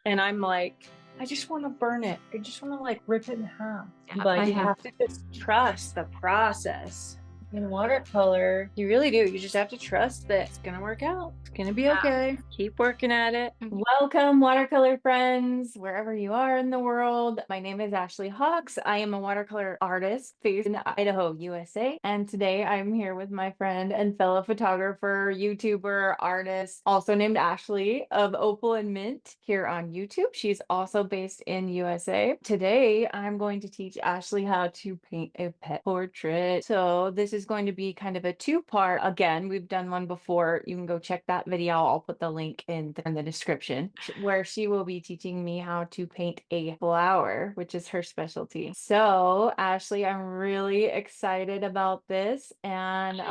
And I'm like, I just want to burn it. I just want to like rip it in half. Yeah, But I you have. have to just trust the process. In watercolor, you really do. You just have to trust that it's gonna work out. It's gonna be Yeah. okay. Keep working at it. Welcome, watercolor friends, wherever you are in the world. My name is Ashley Hawks. I am a watercolor artist based in Idaho, USA. And today I'm here with my friend and fellow photographer, YouTuber, artist, also named Ashley of Opal+Mint here on YouTube. She's also based in USA. Today I'm going to teach Ashley how to paint a pet portrait. So this is going to be kind of a two-part. Again, we've done one before. You can go check that video. I'll put the link in the description, where she will be teaching me how to paint a flower, which is her specialty. So, Ashley, I'm really excited about this and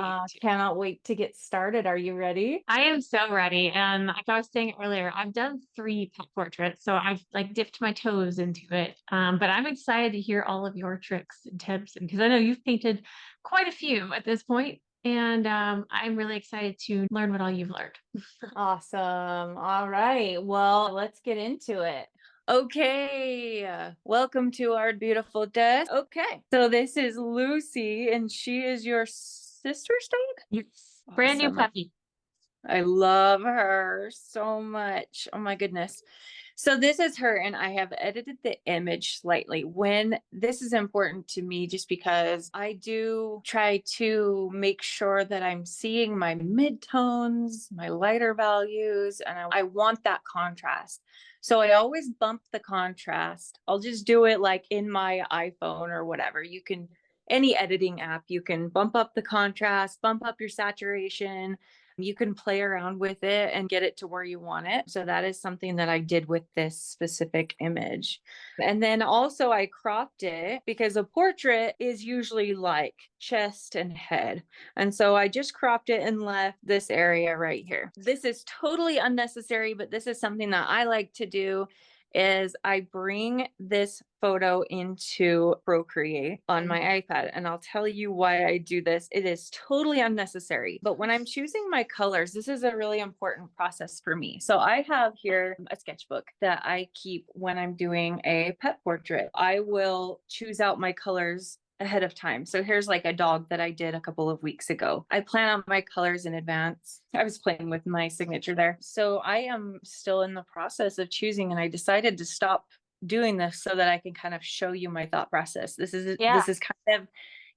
cannot wait to get started. Are you ready? I am so ready. And like I was saying earlier, I've done 3 pet portraits, so I've like dipped my toes into it. But I'm excited to hear all of your tricks and tips, and because I know you've painted quite a few at this point, and I'm really excited to learn what all you've learned. Awesome. All right. Well, let's get into it. Okay, welcome to our beautiful desk. Okay, so this is Lucy, and she is your sister's dog? Yes. Brand new Awesome. puppy. I love her so much. Oh my goodness. So this is her, and I have edited the image slightly. When this is important to me, just because I do try to make sure that I'm seeing my midtones, my lighter values, and I want that contrast. So I always bump the contrast. I'll just do it like in my iPhone or whatever. You can, any editing app, you can bump up the contrast, bump up your saturation. You can play around with it and get it to where you want it. So that is something that I did with this specific image. And then also I cropped it because a portrait is usually like chest and head. And so I just cropped it and left this area right here. This is totally unnecessary, but this is something that I like to do is I bring this photo into Procreate on my iPad. And I'll tell you why I do this. It is totally unnecessary. But when I'm choosing my colors, this is a really important process for me. So I have here a sketchbook that I keep when I'm doing a pet portrait. I will choose out my colors ahead of time. So here's like a dog that I did a couple of weeks ago. I plan out my colors in advance. I was playing with my signature there. So I am still in the process of choosing, and I decided to stop doing this so that I can kind of show you my thought process. This is kind of,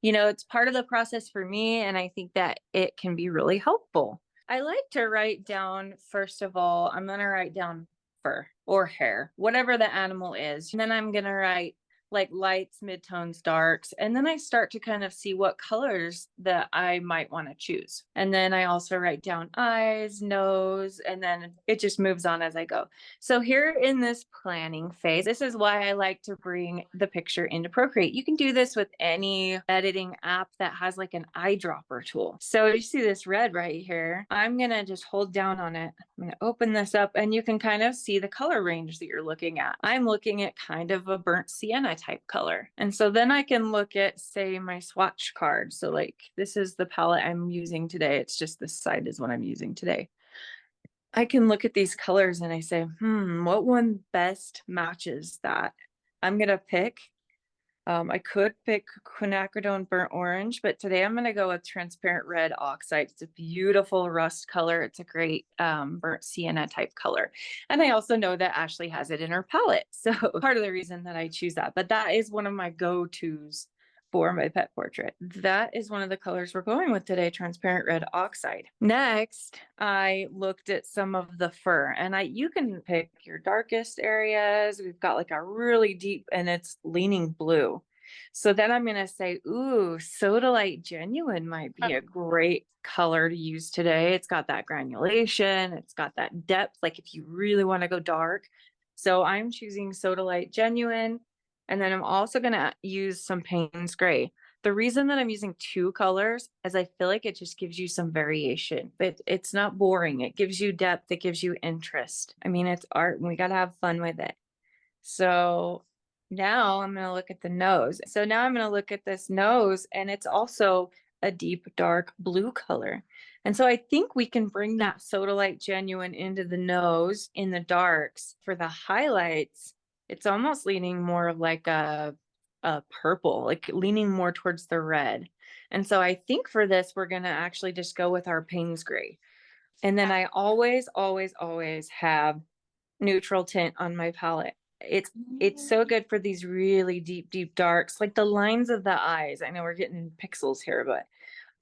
it's part of the process for me, and I think that it can be really helpful. I like to write down, first of all, I'm going to write down fur or hair, whatever the animal is. And then I'm going to write like lights, midtones, darks. And then I start to kind of see what colors that I might want to choose. And then I also write down eyes, nose, and then it just moves on as I go. So here in this planning phase, this is why I like to bring the picture into Procreate. You can do this with any editing app that has like an eyedropper tool. So you see this red right here. I'm going to just hold down on it. I'm going to open this up, and you can kind of see the color range that you're looking at. I'm looking at kind of a burnt sienna type color. And so then I can look at, say, my swatch card. So like this is the palette I'm using today. It's just this side is what I'm using today. I can look at these colors and I say, what one best matches that? I'm going to pick. I could pick quinacridone burnt orange, but today I'm going to go with transparent red oxide. It's a beautiful rust color. It's a great burnt sienna type color. And I also know that Ashley has it in her palette. So part of the reason that I choose that, but that is one of my go-tos for my pet portrait. That is one of the colors we're going with today, transparent red oxide. Next, I looked at some of the fur, and you can pick your darkest areas. We've got like a really deep, and it's leaning blue. So then I'm going to say, ooh, Sodalite Genuine might be a great color to use today. It's got that granulation. It's got that depth, like if you really want to go dark. So I'm choosing Sodalite Genuine. And then I'm also going to use some Payne's Gray. The reason that I'm using 2 colors is I feel like it just gives you some variation, but it's not boring. It gives you depth. It gives you interest. I mean, it's art and we got to have fun with it. So now I'm going to look at the nose. So now I'm going to look at this nose, and it's also a deep dark blue color. And so I think we can bring that Sodalite Genuine into the nose in the darks. For the highlights, it's almost leaning more like a purple, like leaning more towards the red. And so I think for this, we're going to actually just go with our Payne's gray. And then I always, always, always have neutral tint on my palette. It's so good for these really deep, deep darks, like the lines of the eyes. I know we're getting pixels here, but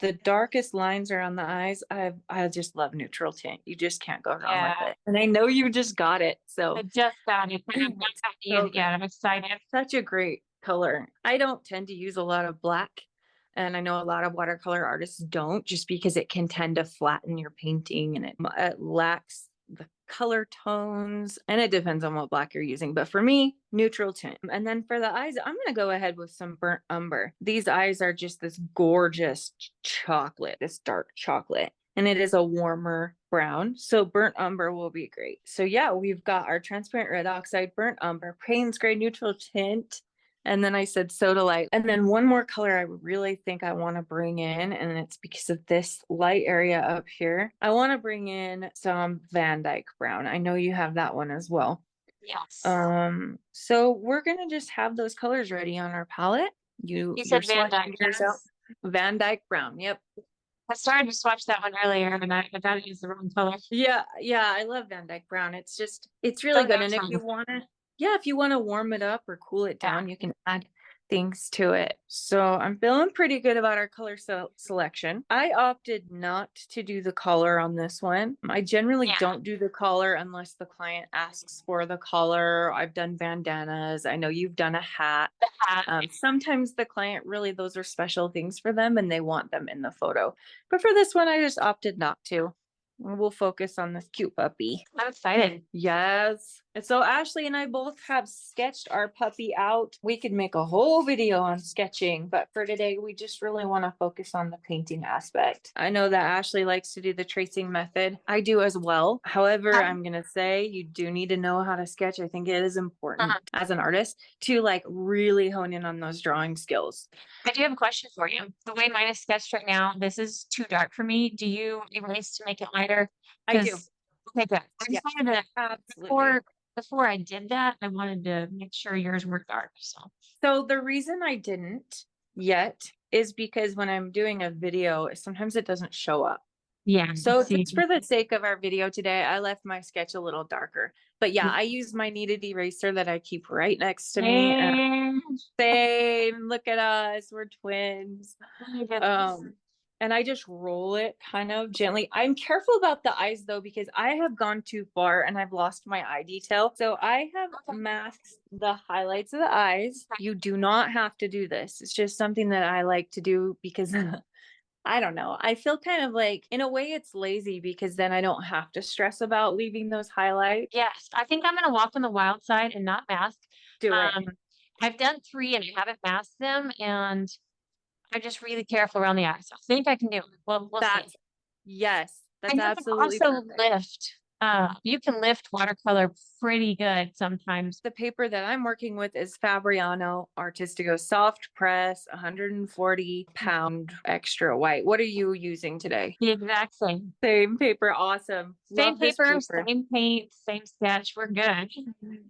the darkest lines around the eyes, I just love neutral tint. You just can't go wrong with it. And I know you just got it. So I just got it. But I'm not so used it yet. I'm excited. such a great color. I don't tend to use a lot of black. And I know a lot of watercolor artists don't, just because it can tend to flatten your painting and it lacks the color tones, and it depends on what black you're using. But for me, neutral tint. And then for the eyes, I'm going to go ahead with some burnt umber. These eyes are just this gorgeous chocolate, this dark chocolate, and it is a warmer brown. So burnt umber will be great. So yeah, we've got our transparent red oxide, burnt umber, Payne's gray, neutral tint, and then I said Sodalite. And then one more color I really think I want to bring in, and it's because of this light area up here. I want to bring in some Van Dyke brown. I know you have that one as well. Yes. So we're gonna just have those colors ready on our palette. You said Van Dyke. Yours out. Van Dyke brown. Yep. I started to swatch that one earlier, and I thought it was the wrong color. Yeah, I love Van Dyke brown. It's really So good. And natural. if you want to warm it up or cool it down, you can add things to it. So I'm feeling pretty good about our color selection. I opted not to do the collar on this one. I generally don't do the collar unless the client asks for the collar. I've done bandanas. I know you've done a hat. The hat. Sometimes the client really, those are special things for them and they want them in the photo. But for this one, I just opted not to. We'll focus on this cute puppy. I'm excited. Yes. And so Ashley and I both have sketched our puppy out. We could make a whole video on sketching, but for today, we just really want to focus on the painting aspect. I know that Ashley likes to do the tracing method. I do as well. However, I'm going to say you do need to know how to sketch. I think it is important as an artist to like really hone in on those drawing skills. I do have a question for you. The way mine is sketched right now, this is too dark for me. Do you erase to make it lighter? I do. Okay, good. I just wanted to, Absolutely. before I did that, I wanted to make sure yours were dark. So the reason I didn't yet is because when I'm doing a video, sometimes it doesn't show up. Yeah. So just for the sake of our video today, I left my sketch a little darker. But yeah, I use my kneaded eraser that I keep right next to me. And same. Look at us. We're twins. And I just roll it kind of gently. I'm careful about the eyes though, because I have gone too far and I've lost my eye detail. So I have masked the highlights of the eyes. You do not have to do this. It's just something that I like to do because I don't know. I feel kind of like, in a way, it's lazy because then I don't have to stress about leaving those highlights. Yes, I think I'm going to walk on the wild side and not mask. Do it. I've done 3 and I haven't masked them, and I'm just really careful around the eyes. So I think I can do it. Well, we'll see. Yes, that's And absolutely you can also perfect. lift. You can lift watercolor pretty good sometimes. The paper that I'm working with is Fabriano Artistico soft press, 140 pound extra white. What are you using today? The exact same. Same paper. Awesome. Same Love this paper, same paint, same sketch. We're good.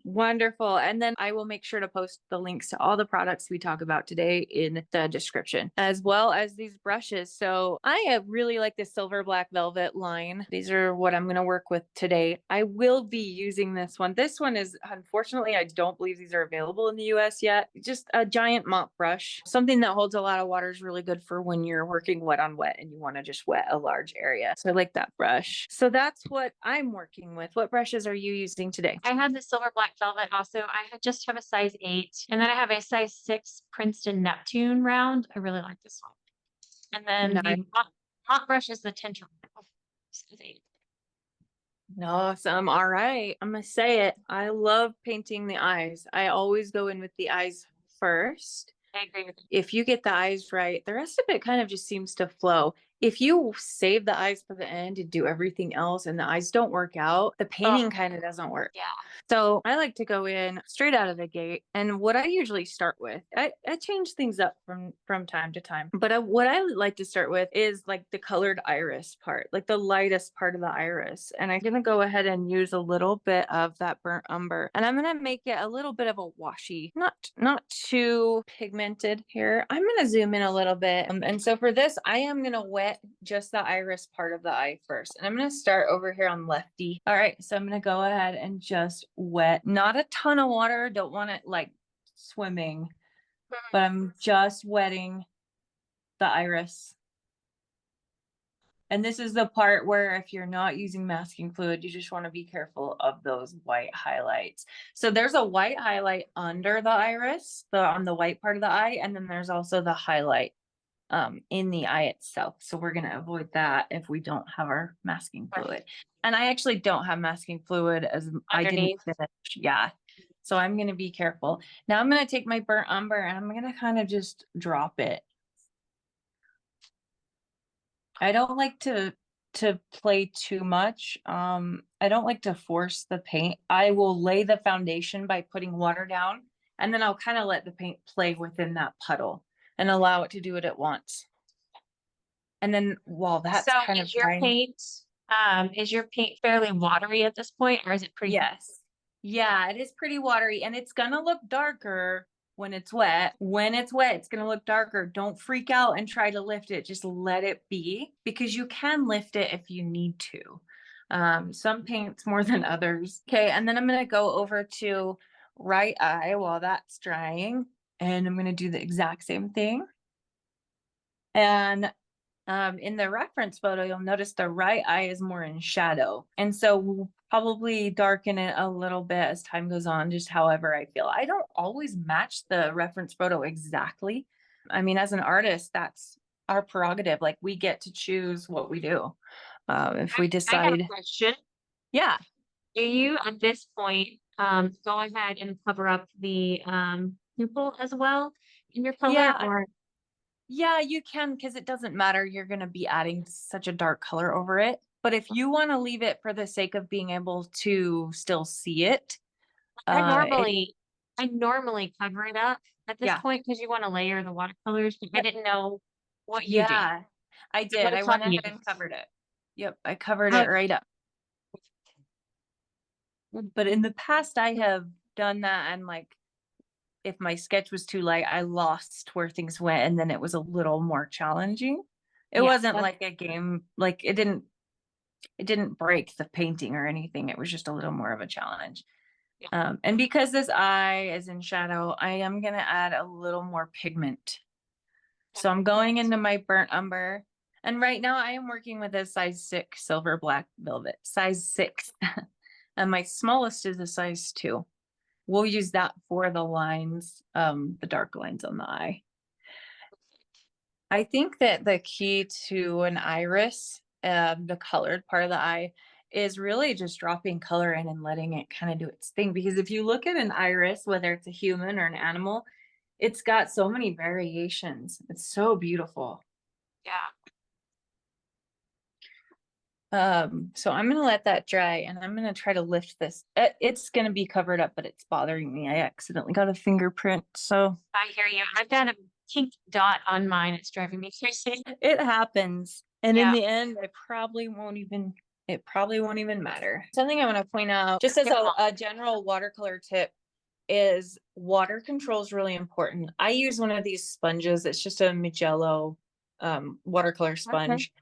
Wonderful. And then I will make sure to post the links to all the products we talk about today in the description, as well as these brushes. So I really like the silver black velvet line. These are what I'm going to work with today. I will be using this one. This one is, unfortunately, I don't believe these are available in the US yet. Just a giant mop brush. Something that holds a lot of water is really good for when you're working wet on wet and you want to just wet a large area. So I like that brush. So that's what I'm working with. What brushes are you using today? I have the silver black velvet also. Just have a size 8. And then I have a size 6 Princeton Neptune round. I really like this one. And then the hot brush is the tinter. Size 8. Awesome. All right. I'm going to say it. I love painting the eyes. I always go in with the eyes first. I agree with you. If you get the eyes right, the rest of it kind of just seems to flow. if you save the eyes for the end to do everything else and the eyes don't work out, the painting kind of doesn't work. Yeah. So I like to go in straight out of the gate. And what I usually start with, I change things up from time to time. But what I like to start with is like the colored iris part, like the lightest part of the iris. And I'm going to go ahead and use a little bit of that burnt umber. And I'm going to make it a little bit of a washy, not too pigmented here. I'm going to zoom in a little bit. And so for this, I am going to wet just the iris part of the eye first. And I'm going to start over here on lefty. All right. So I'm going to go ahead and just wet, not a ton of water. Don't want it like swimming, but I'm just wetting the iris. And this is the part where if you're not using masking fluid, you just want to be careful of those white highlights. So there's a white highlight under the iris, on the white part of the eye. And then there's also the highlight in the eye itself. So we're going to avoid that if we don't have our masking fluid. And I actually don't have masking fluid as I didn't finish. Yeah. So I'm going to be careful. Now I'm going to take my burnt umber and I'm going to kind of just drop it. I don't like to play too much. I don't like to force the paint. I will lay the foundation by putting water down, and then I'll kind of let the paint play within that puddle and allow it to do it at once. And then while that's kind of drying, is your paint fairly watery at this point, or is it pretty? Yes. Yeah, it is pretty watery, and it's gonna look darker when it's wet. When it's wet, it's gonna look darker. Don't freak out and try to lift it. Just let it be, because you can lift it if you need to. Some paints more than others. Okay, and then I'm gonna go over to right eye while that's drying, and I'm gonna do the exact same thing. And in the reference photo, you'll notice the right eye is more in shadow. And so we'll probably darken it a little bit as time goes on, just however I feel. I don't always match the reference photo exactly. I mean, as an artist, that's our prerogative. Like, we get to choose what we do. If we decide. I have a question. Yeah. Do you at this point go ahead and cover up the pupil as well in your color? Yeah. Yeah, you can, because it doesn't matter. You're going to be adding such a dark color over it. But if you want to leave it for the sake of being able to still see it, I normally cover it up at this point because you want to layer the watercolors. But I didn't know what you do. Yeah, I did. I went ahead and covered it. Yep, I covered it right up. But in the past, I have done that, and like, if my sketch was too light, I lost where things went, and then it was a little more challenging. It wasn't like a game, like it didn't break the painting or anything. It was just a little more of a challenge. And because this eye is in shadow, I am going to add a little more pigment. So I'm going into my burnt umber, and right now I am working with a size 6 silver black velvet, size 6. And my smallest is a size 2. We'll use that for the lines, the dark lines on the eye. I think that the key to an iris, the colored part of the eye, is really just dropping color in and letting it kind of do its thing. Because if you look at an iris, whether it's a human or an animal, it's got so many variations. It's so beautiful. Yeah. So I'm going to let that dry, and I'm going to try to lift this. It's going to be covered up, but it's bothering me. I accidentally got a fingerprint. So I hear you. I've got a pink dot on mine. It's driving me crazy. It happens. And in the end, it probably won't even matter. Something I want to point out, just as a general watercolor tip, is water control is really important. I use one of these sponges. It's just a Magello watercolor sponge.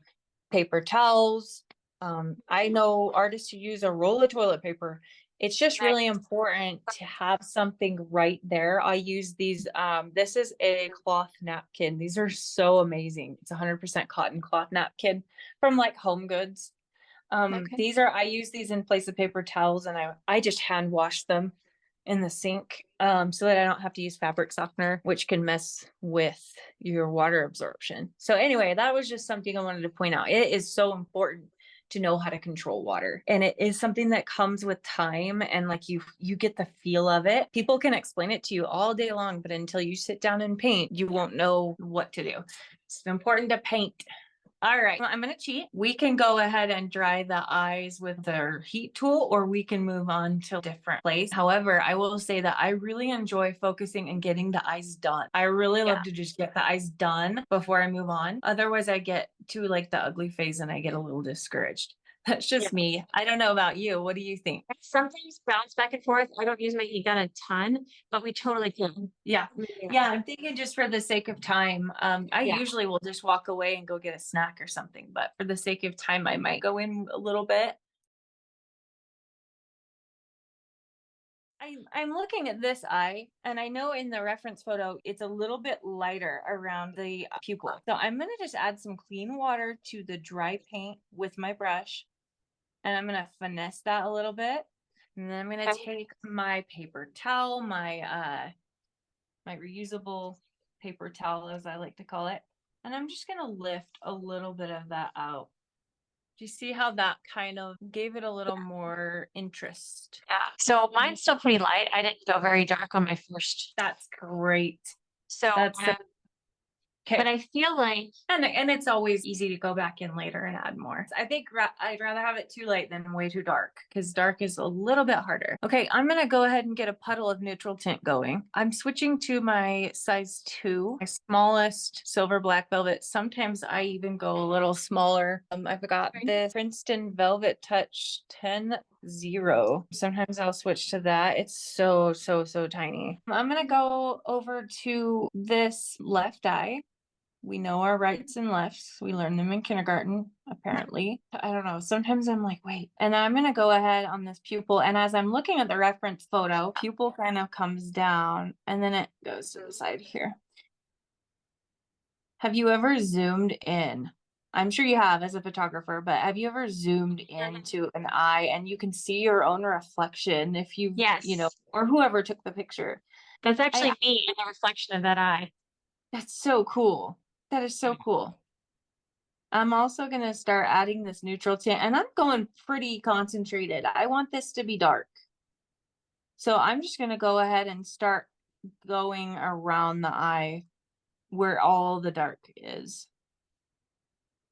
Paper towels. I know artists who use a roll of toilet paper. It's just really important to have something right there. I use these. This is a cloth napkin. These are so amazing. It's 100% cotton cloth napkin from like Home Goods. I use these in place of paper towels, and I just hand wash them in the sink so that I don't have to use fabric softener, which can mess with your water absorption. So anyway, that was just something I wanted to point out. It is so important to know how to control water, and it is something that comes with time, and like you get the feel of it. People can explain it to you all day long, but until you sit down and paint, you won't know what to do. It's important to paint. All right, I'm gonna cheat. We can go ahead and dry the eyes with our heat tool, or we can move on to a different place. However, I will say that I really enjoy focusing and getting the eyes done. I really love to just get the eyes done before I move on. Otherwise, I get to like the ugly phase and I get a little discouraged. That's just me. I don't know about you. What do you think? I sometimes bounce back and forth. I don't use my heat gun a ton, but we totally can. Yeah. Yeah, I'm thinking just for the sake of time, I Yeah. usually will just walk away and go get a snack or something, but for the sake of time, I might go in a little bit. I'm looking at this eye, and I know in the reference photo, it's a little bit lighter around the pupil. So I'm gonna just add some clean water to the dry paint with my brush, and I'm gonna finesse that a little bit. And then I'm gonna Okay. take my paper towel, my reusable paper towel, as I like to call it, and I'm just gonna lift a little bit of that out. Do you see how that kind of gave it a little more interest? Yeah. So mine's still pretty light. I didn't go very dark on my first. That's great. So, That's so but okay. I feel like And it's always easy to go back in later and add more. I think I'd rather have it too light than way too dark, because dark is a little bit harder. Okay, I'm gonna go ahead and get a puddle of neutral tint going. I'm switching to my size 2, my smallest silver black velvet. Sometimes I even go a little smaller. I've got this Princeton Velvet Touch 10-0. Sometimes I'll switch to that. It's so tiny. I'm gonna go over to this left eye. We know our rights and lefts. We learned them in kindergarten, apparently. I don't know. Sometimes I'm like, wait. And I'm going to go ahead on this pupil. And as I'm looking at the reference photo, pupil kind of comes down and then it goes to the side here. Have you ever zoomed in? I'm sure you have as a photographer, but have you ever zoomed into an eye and you can see your own reflection if you, you know, yes, or whoever took the picture? that's actually me in the reflection of that eye. That's so cool. That is so cool. I'm also going to start adding this neutral tint, and I'm going pretty concentrated. I want this to be dark. So I'm just going to go ahead and start going around the eye where all the dark is.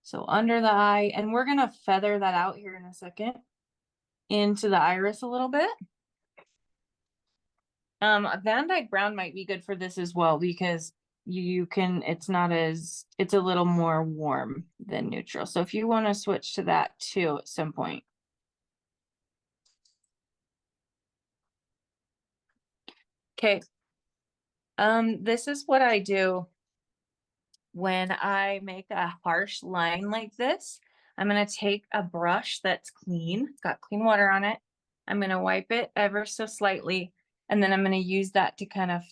So under the eye, and we're going to feather that out here in a second into the iris a little bit. Van Dyke Brown might be good for this as well, because you can, it's a little more warm than neutral. So if you want to switch to that too at some point. Okay. This is what I do when I make a harsh line like this. I'm gonna take a brush that's clean, it's got clean water on it. I'm gonna wipe it ever so slightly, and then I'm gonna use that to kind of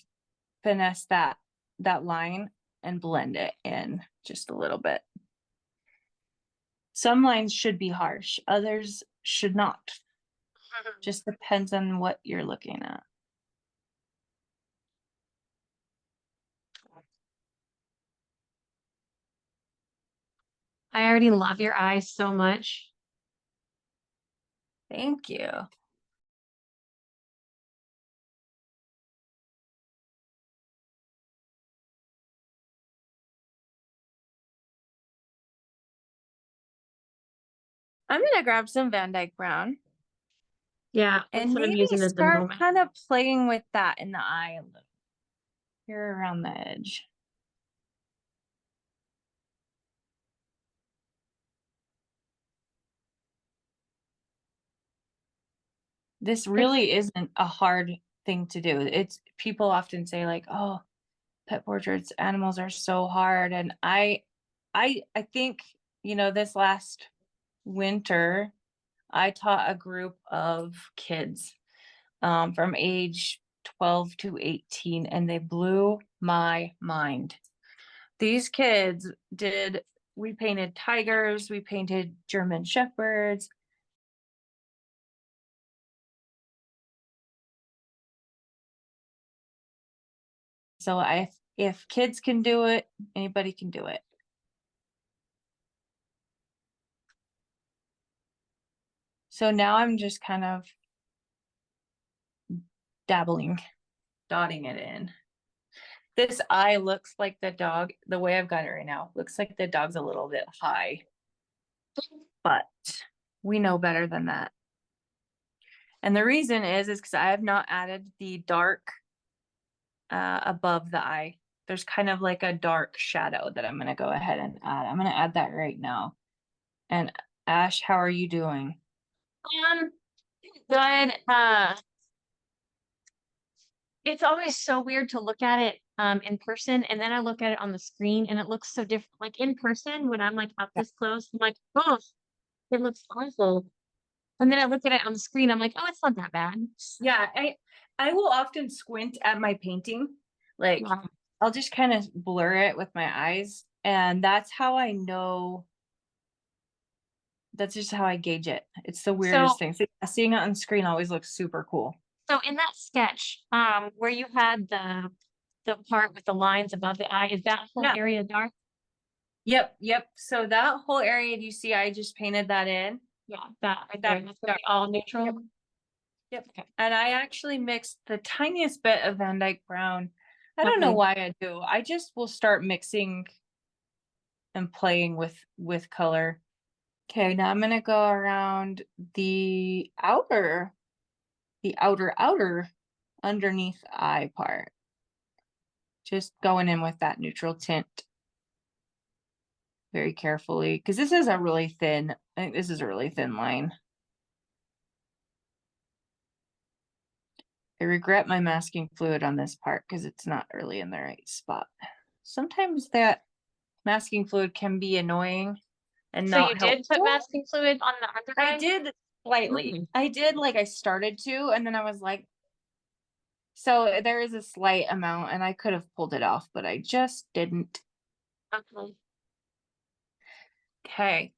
finesse that line and blend it in just a little bit. Some lines should be harsh, others should not. Just depends on what you're looking at. I already love your eyes so much. Thank you. I'm gonna grab some Van Dyke Brown. Yeah, that's And what I'm maybe using at the start moment. kind of playing with that in the eye a little. Here around the edge. This really isn't a hard thing to do. It's people often say like, oh, pet portraits, animals are so hard. And I think, you know, this last winter, I taught a group of kids from age 12 to 18, and they blew my mind. These kids we painted tigers, we painted German shepherds. So if kids can do it, anybody can do it. So now I'm just kind of dabbling, dotting it in. This eye looks like the dog, the way I've got it right now, looks like the dog's a little bit high, but we know better than that. And the reason is because I have not added the dark above the eye. There's kind of like a dark shadow that I'm going to go ahead and add. I'm going to add that right now. And Ash, how are you doing? Good. It's always so weird to look at it in person, and then I look at it on the screen and it looks so different. Like in person, when I'm like up this close, I'm like, oh, it looks awful. And then I look at it on the screen, I'm like, oh, it's not that bad. Yeah, I will often squint at my painting. Like Yeah. I'll just kind of blur it with my eyes, and that's how I know. That's just how I gauge it. It's the So, weirdest thing. So seeing it on screen always looks super cool. so in that sketch, where you had the part with the lines above the eye, is that whole Yeah. area dark? Yep. So that whole area, do you see I just painted that in? Yeah, that right there. That's gonna be all neutral. Yep. Okay. And I actually mixed the tiniest bit of Van Dyke brown. I don't know Okay. why I do. I just will start mixing and playing with color. Okay, now I'm gonna go around the outer underneath eye part. Just going in with that neutral tint very carefully, because this is a really thin, I think this is a really thin line. I regret my masking fluid on this part because it's not really in the right spot. Sometimes that masking fluid can be annoying and So not you did put helpful. masking fluid on the under I eye? did slightly. Mm. I did, like I started to, and then I was like, so there is a slight amount and I could have pulled it off, but I just didn't. Okay. Okay.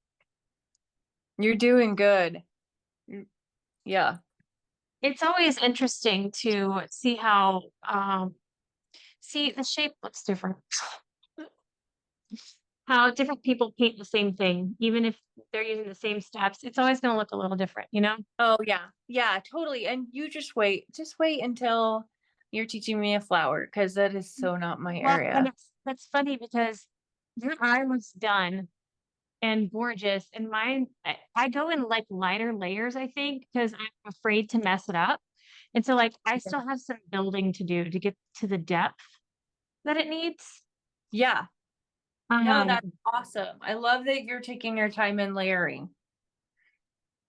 You're doing good. Yeah. It's always interesting to see how see the shape looks different. How different people paint the same thing, even if they're using the same steps, it's always gonna look a little different, you know? Oh yeah. Yeah, totally. And you just wait. Just wait until you're teaching me a flower, because that is so not my Well, and area. that's funny because your eye was done and gorgeous, and mine, I go in like lighter layers, I think, because I'm afraid to mess it up. And so like I still have some building to do to get to the depth that it needs. Yeah. No, that's Um, awesome. I love that you're taking your time in layering.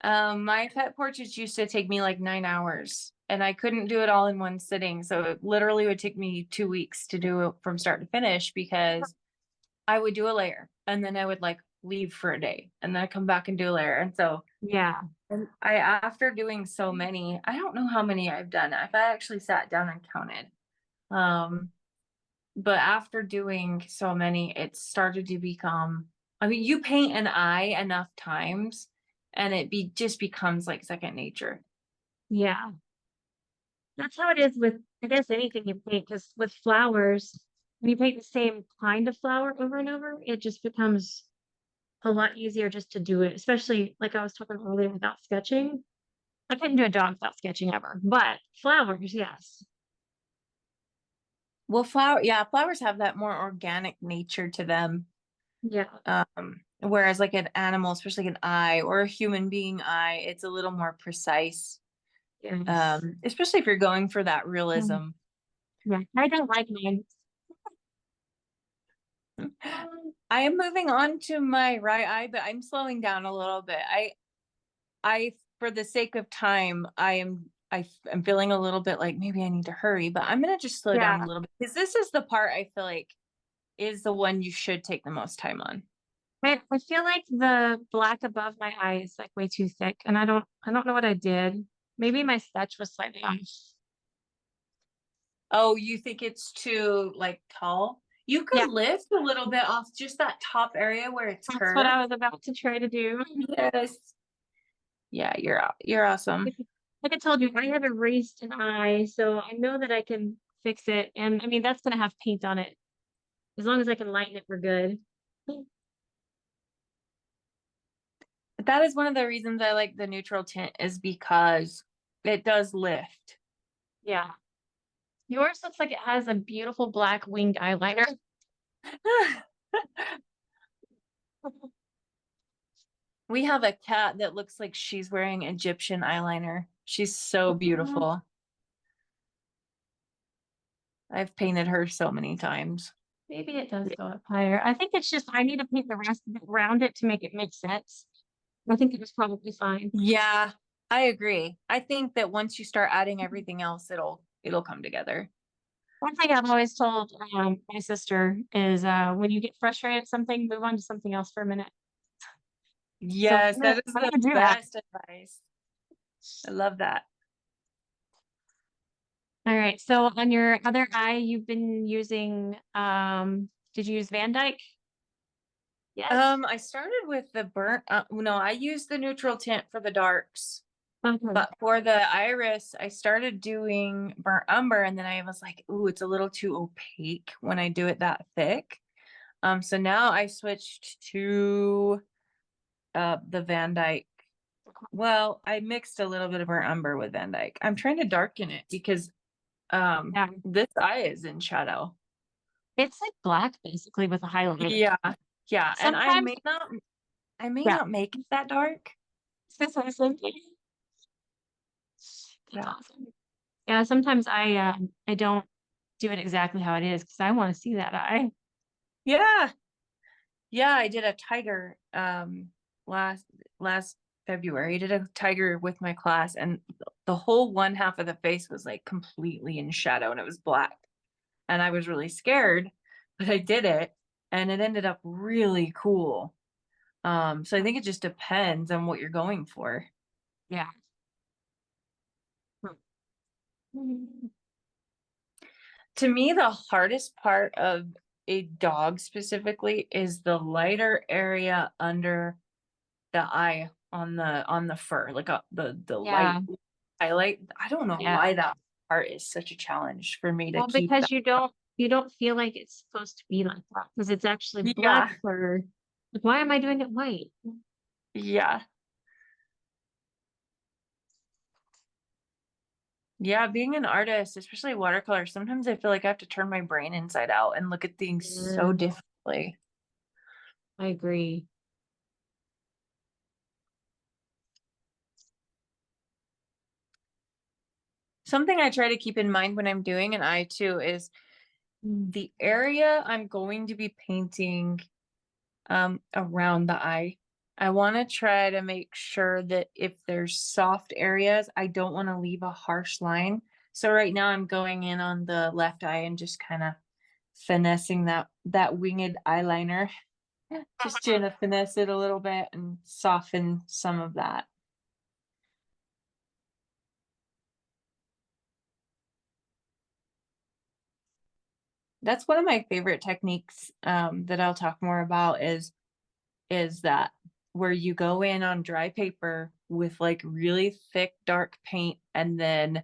My pet portraits used to take me like 9 hours, and I couldn't do it all in one sitting. So it literally would take me 2 weeks to do it from start to finish, because I would do a layer and then I would like leave for a day and then I come back and do a layer. And so yeah. and I, after doing so many, I don't know how many I've done. If I actually sat down and counted. But after doing so many, it started to become, I mean, you paint an eye enough times and it just becomes like second nature. Yeah. That's how it is with, I guess, anything you paint, because with flowers, when you paint the same kind of flower over and over, it just becomes a lot easier just to do it, especially like I was talking earlier without sketching. I couldn't do a dog without sketching ever, but flowers, yes. Well, flowers have that more organic nature to them. Yeah. Whereas like an animal, especially an eye or a human being eye, it's a little more precise. Yes. Especially if you're going for that Mm, realism. yeah. I don't like mine. I am moving on to my right eye, but I'm slowing down a little bit. For the sake of time, I'm feeling a little bit like maybe I need to hurry, but I'm gonna just slow down Yeah. a little bit, because this is the part I feel like is the one you should take the most time on. I feel like the black above my eye is like way too thick, and I don't know what I did. Maybe my sketch was slightly off. Oh, you think it's too like tall? You Yeah, could lift a little bit off just that top area where it's that's what curved. I was about to try to do. Yes. Yeah, you're awesome. Like like I told you, I have erased an eye, so I know that I can fix it. And I mean, that's gonna have paint on it. As long as I can lighten it, we're good. That is one of the reasons I like the neutral tint, is because it does lift. Yeah. Yours looks like it has a beautiful black winged eyeliner. We have a cat that looks like she's wearing Egyptian eyeliner. She's so beautiful. I've painted her so many times. Maybe it does go up higher. I think it's just I need to paint the rest of it around it to make it make sense. I think it was probably fine. Yeah, I agree. I think that once you start adding everything else, it'll come together. One thing I've always told my sister is when you get frustrated at something, move on to something else for a minute. So Yes, that is I'm the gonna do that. best advice. I love that. All right. So on your other eye, you've been using did you use Van Dyke? Yes. I started with the burnt no, I used the neutral tint for the darks. Okay. But for the iris, I started doing burnt umber, and then I was like, ooh, it's a little too opaque when I do it that thick. So now I switched to the Van Dyke. Well, I mixed a little bit of burnt umber with Van Dyke. I'm trying to darken it because Yeah. this eye is in shadow. It's like black basically with a highlight. Yeah. Yeah. And Sometimes, I may yeah. not make it that dark. That's awesome. That's Yeah. awesome. Yeah, sometimes I don't do it exactly how it is because I want to see that eye. Yeah. Yeah, I did a tiger last last February. I did a tiger with my class, and the whole one half of the face was like completely in shadow and it was black. And I was really scared, but I did it and it ended up really cool. So I think it just depends on what you're going for. Yeah. Hmm. To me, the hardest part of a dog specifically is the lighter area under the eye on the fur, like the light Yeah. highlight. I don't know Yeah. why that part is such a challenge for me to Well, keep because that. you don't feel like it's supposed to be like that because it's actually black Yeah, fur. Like, why am I doing it white? yeah, yeah. Being an artist, especially watercolor, sometimes I feel like I have to turn my brain inside out and look at things so Yeah, differently. I agree. Something I try to keep in mind when I'm doing an eye too is the area I'm going to be painting around the eye. I want to try to make sure that if there's soft areas, I don't want to leave a harsh line. So right now I'm going in on the left eye and just kind of finessing that winged eyeliner. Just trying to finesse it a little bit and soften some of that. That's one of my favorite techniques that I'll talk more about is that where you go in on dry paper with like really thick dark paint and then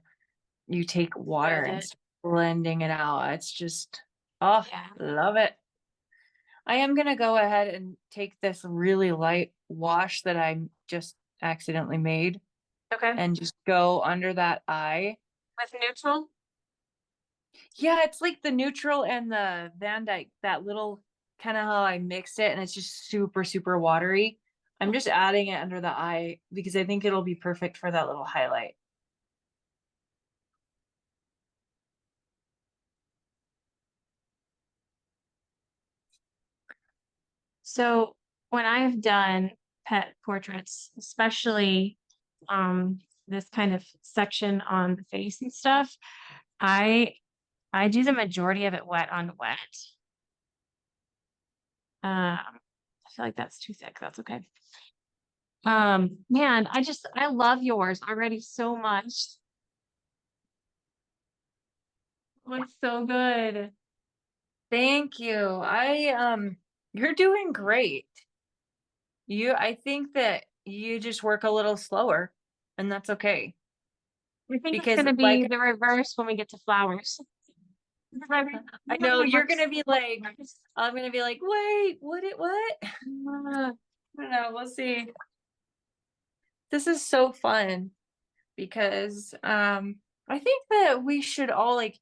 you take water Blend and it. start blending it out. It's just, oh, Yeah. love it. I am gonna go ahead and take this really light wash that I just accidentally made Okay. and just go under that eye. With neutral? Yeah, it's like the neutral and the Van Dyke, that little kind of how I mixed it, and it's just super, super watery. I'm just adding it under the eye because I think it'll be perfect for that little highlight. So when I've done pet portraits, especially this kind of section on the face and stuff, I I do the majority of it wet on wet. I feel like that's too thick. That's okay. Man, I love yours already so much. Looks so good. Thank you. You're doing great. I think that you just work a little slower, and that's okay. I think it's Because gonna be like the reverse when we get to flowers. I know you're gonna be like, I'm gonna be like, wait, what? I don't know, we'll see. This is so fun because I think that we should all like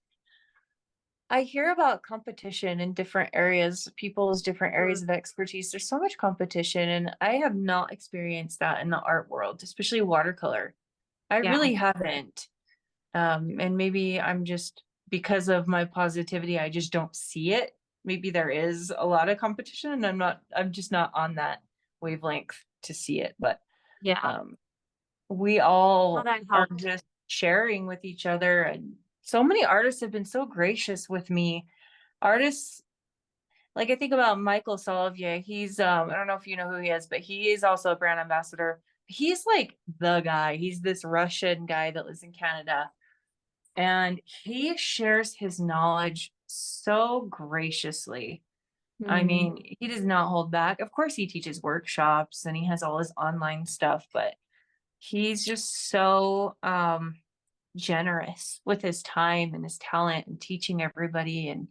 I hear about competition in different areas, people's different Mm. areas of expertise. There's so much competition, and I have not experienced that in the art world, especially watercolor. I Yeah, really haven't. And maybe I'm just because of my positivity, I just don't see it. Maybe there is a lot of competition and I'm just not on that wavelength to see it. But yeah. um we Well, all that are helps. just sharing with each other, and so many artists have been so gracious with me. Artists, like I think about Michael Soloviev. He's I don't know if you know who he is, but he is also a brand ambassador. He's like the guy. He's this Russian guy that lives in Canada, and he shares his knowledge so graciously. I Mm, mean, he does not hold back. Of course, he teaches workshops and he has all his online stuff, but he's just so generous with his time and his talent and teaching everybody. And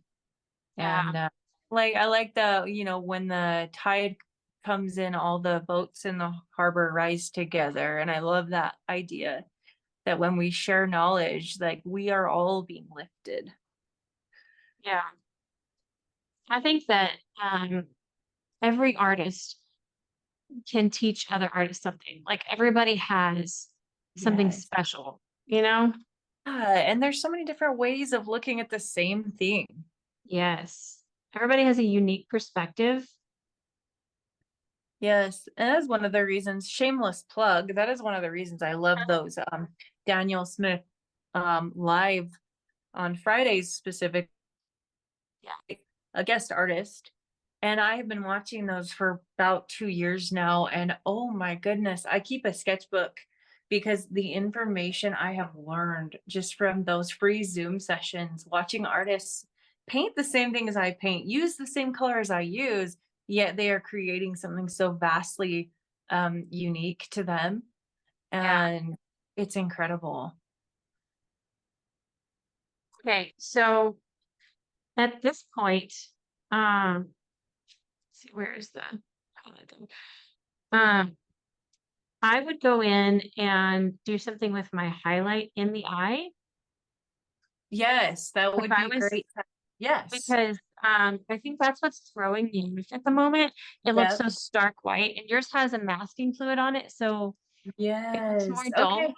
yeah, like I like the, when the tide comes in, all the boats in the harbor rise together. And I love that idea that when we share knowledge, like we are all being lifted. yeah. I think that every artist can teach other artists something. Like everybody has something Yes. special, you know? And there's so many different ways of looking at the same thing. Yes. Everybody has a unique perspective. Yes, and that is one of the reasons, shameless plug, that is one of the reasons I love those Daniel Smith live on Fridays specific, Yeah. a guest artist. And I have been watching those for about 2 years now. And oh my goodness, I keep a sketchbook because the information I have learned just from those free Zoom sessions, watching artists paint the same thing as I paint, use the same colors I use, yet they are creating something so vastly unique to them. Yeah. And it's incredible. Okay. So at this point, let's see, where is the palette then? Um, I would go in and do something with my highlight in the eye. Yes, that If would I be was great. Yes. because I think that's what's throwing me off at the moment. It looks Yep. so stark white, and yours has a masking fluid on it, so it looks more Yes. dull. Okay.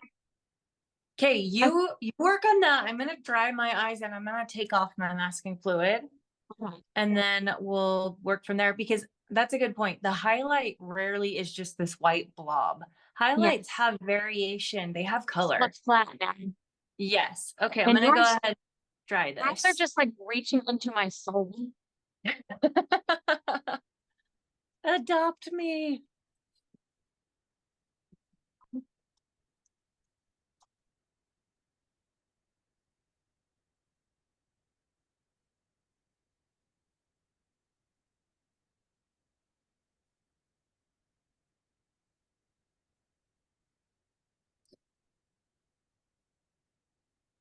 Okay, I, you work on that. I'm gonna dry my eyes and I'm gonna take off my masking fluid, okay. and then we'll work from there because that's a good point. The highlight rarely is just this white blob. Highlights Yes, have variation, they have it color. looks flat now. Yes. Okay, I'm And gonna go yours, ahead, dry yours are this. just like reaching into my soul. Adopt me.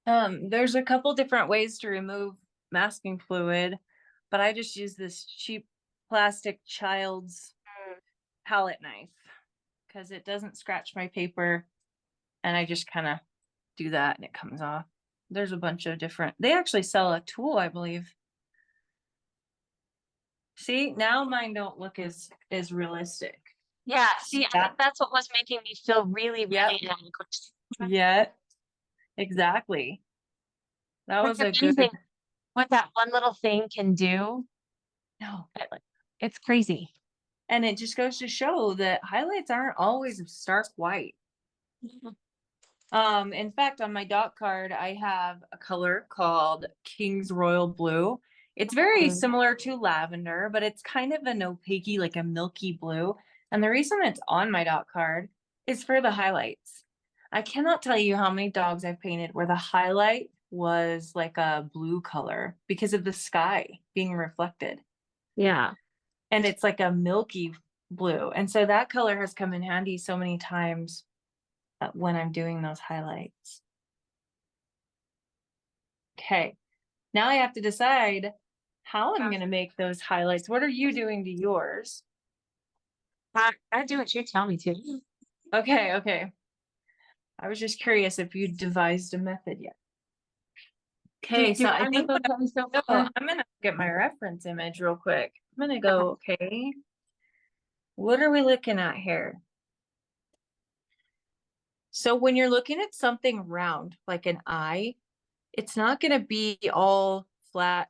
There's a couple different ways to remove masking fluid, but I just use this cheap plastic child's palette knife because it doesn't scratch my paper, and I just kind of do that and it comes off. There's a bunch of different, they actually sell a tool, I believe. See, now mine don't look as realistic. Yeah, See see, I think that? that's what was making me feel really, Yep. really inadequate. Yeah, exactly. That Like was a good, amazing what that one little thing can do. no. It's crazy. And it just goes to show that highlights aren't always stark white. In fact, on my dot card, I have a color called King's Royal Blue. It's very Mm, similar to lavender, but it's kind of an opaque, like a milky blue. And the reason it's on my dot card is for the highlights. I cannot tell you how many dogs I've painted where the highlight was like a blue color because of the sky being reflected. yeah. And it's like a milky blue. And so that color has come in handy so many times when I'm doing those highlights. Okay, now I have to decide how I'm going to make those highlights. What are you doing to yours? I do what you tell me to. Okay, okay. I was just curious if you devised a method yet. Okay, so I I think look okay so oh, far? I'm gonna get my reference image real quick. I'm gonna go, okay, what are we looking at here? So when you're looking at something round, like an eye, it's not gonna be all flat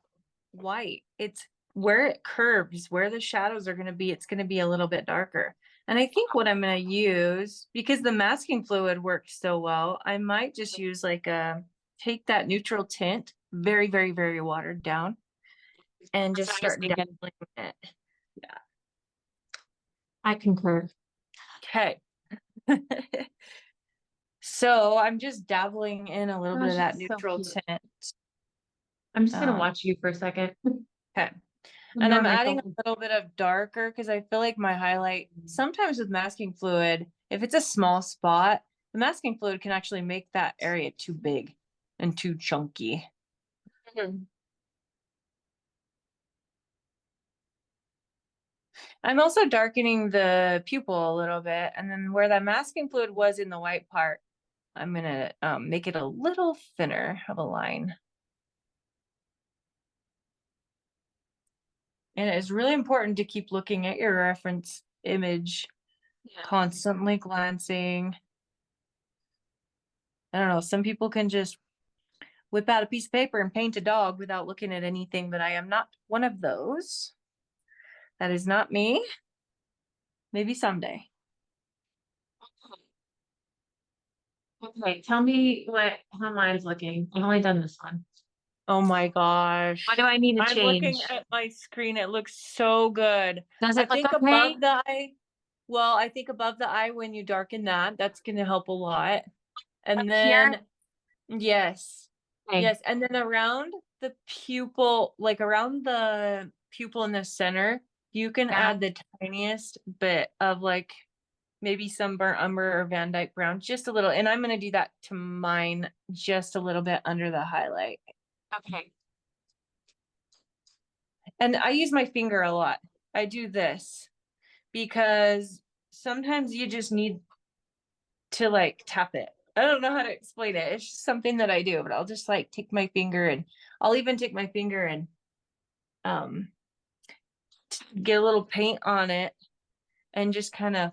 white. It's where it curves, where the shadows are gonna be, it's gonna be a little bit darker. And I think what I'm gonna use, because the masking fluid works so well, I might just use like take that neutral tint, very, very, very watered down, and That's just what I was start thinking. dabbling it. Yeah. I concur. Okay. So I'm just dabbling in a little bit Gosh, of that it's so neutral cute. tint. I'm just gonna Um, watch you for a second. okay. And Ignore I'm my adding a phone. little bit of darker because I feel like my highlight, sometimes with masking fluid, if it's a small spot, the masking fluid can actually make that area too big and too chunky. Mhm. I'm also darkening the pupil a little bit, and then where that masking fluid was in the white part, I'm gonna make it a little thinner of a line. And it's really important to keep looking at your reference image, Yeah. constantly glancing. I don't know, some people can just whip out a piece of paper and paint a dog without looking at anything, but I am not one of those. That is not me. Maybe someday. Okay, tell me how mine's looking. I've only done this one. Oh my What gosh. do I need to I'm looking change? at my screen. It looks so good. Does I it look think okay? above the eye, well, I think above the eye, when you darken that, that's going to help a lot. And Up here? then, yes, Okay. yes. And then around the pupil, like around the pupil in the center, you can Yeah. add the tiniest bit of like maybe some burnt umber or Van Dyke brown, just a little. And I'm going to do that to mine just a little bit under the highlight. Okay. And I use my finger a lot. I do this because sometimes you just need to like tap it. I don't know how to explain it. It's just something that I do, but I'll just like take my finger and I'll even take my finger and um get a little paint on it and just kind of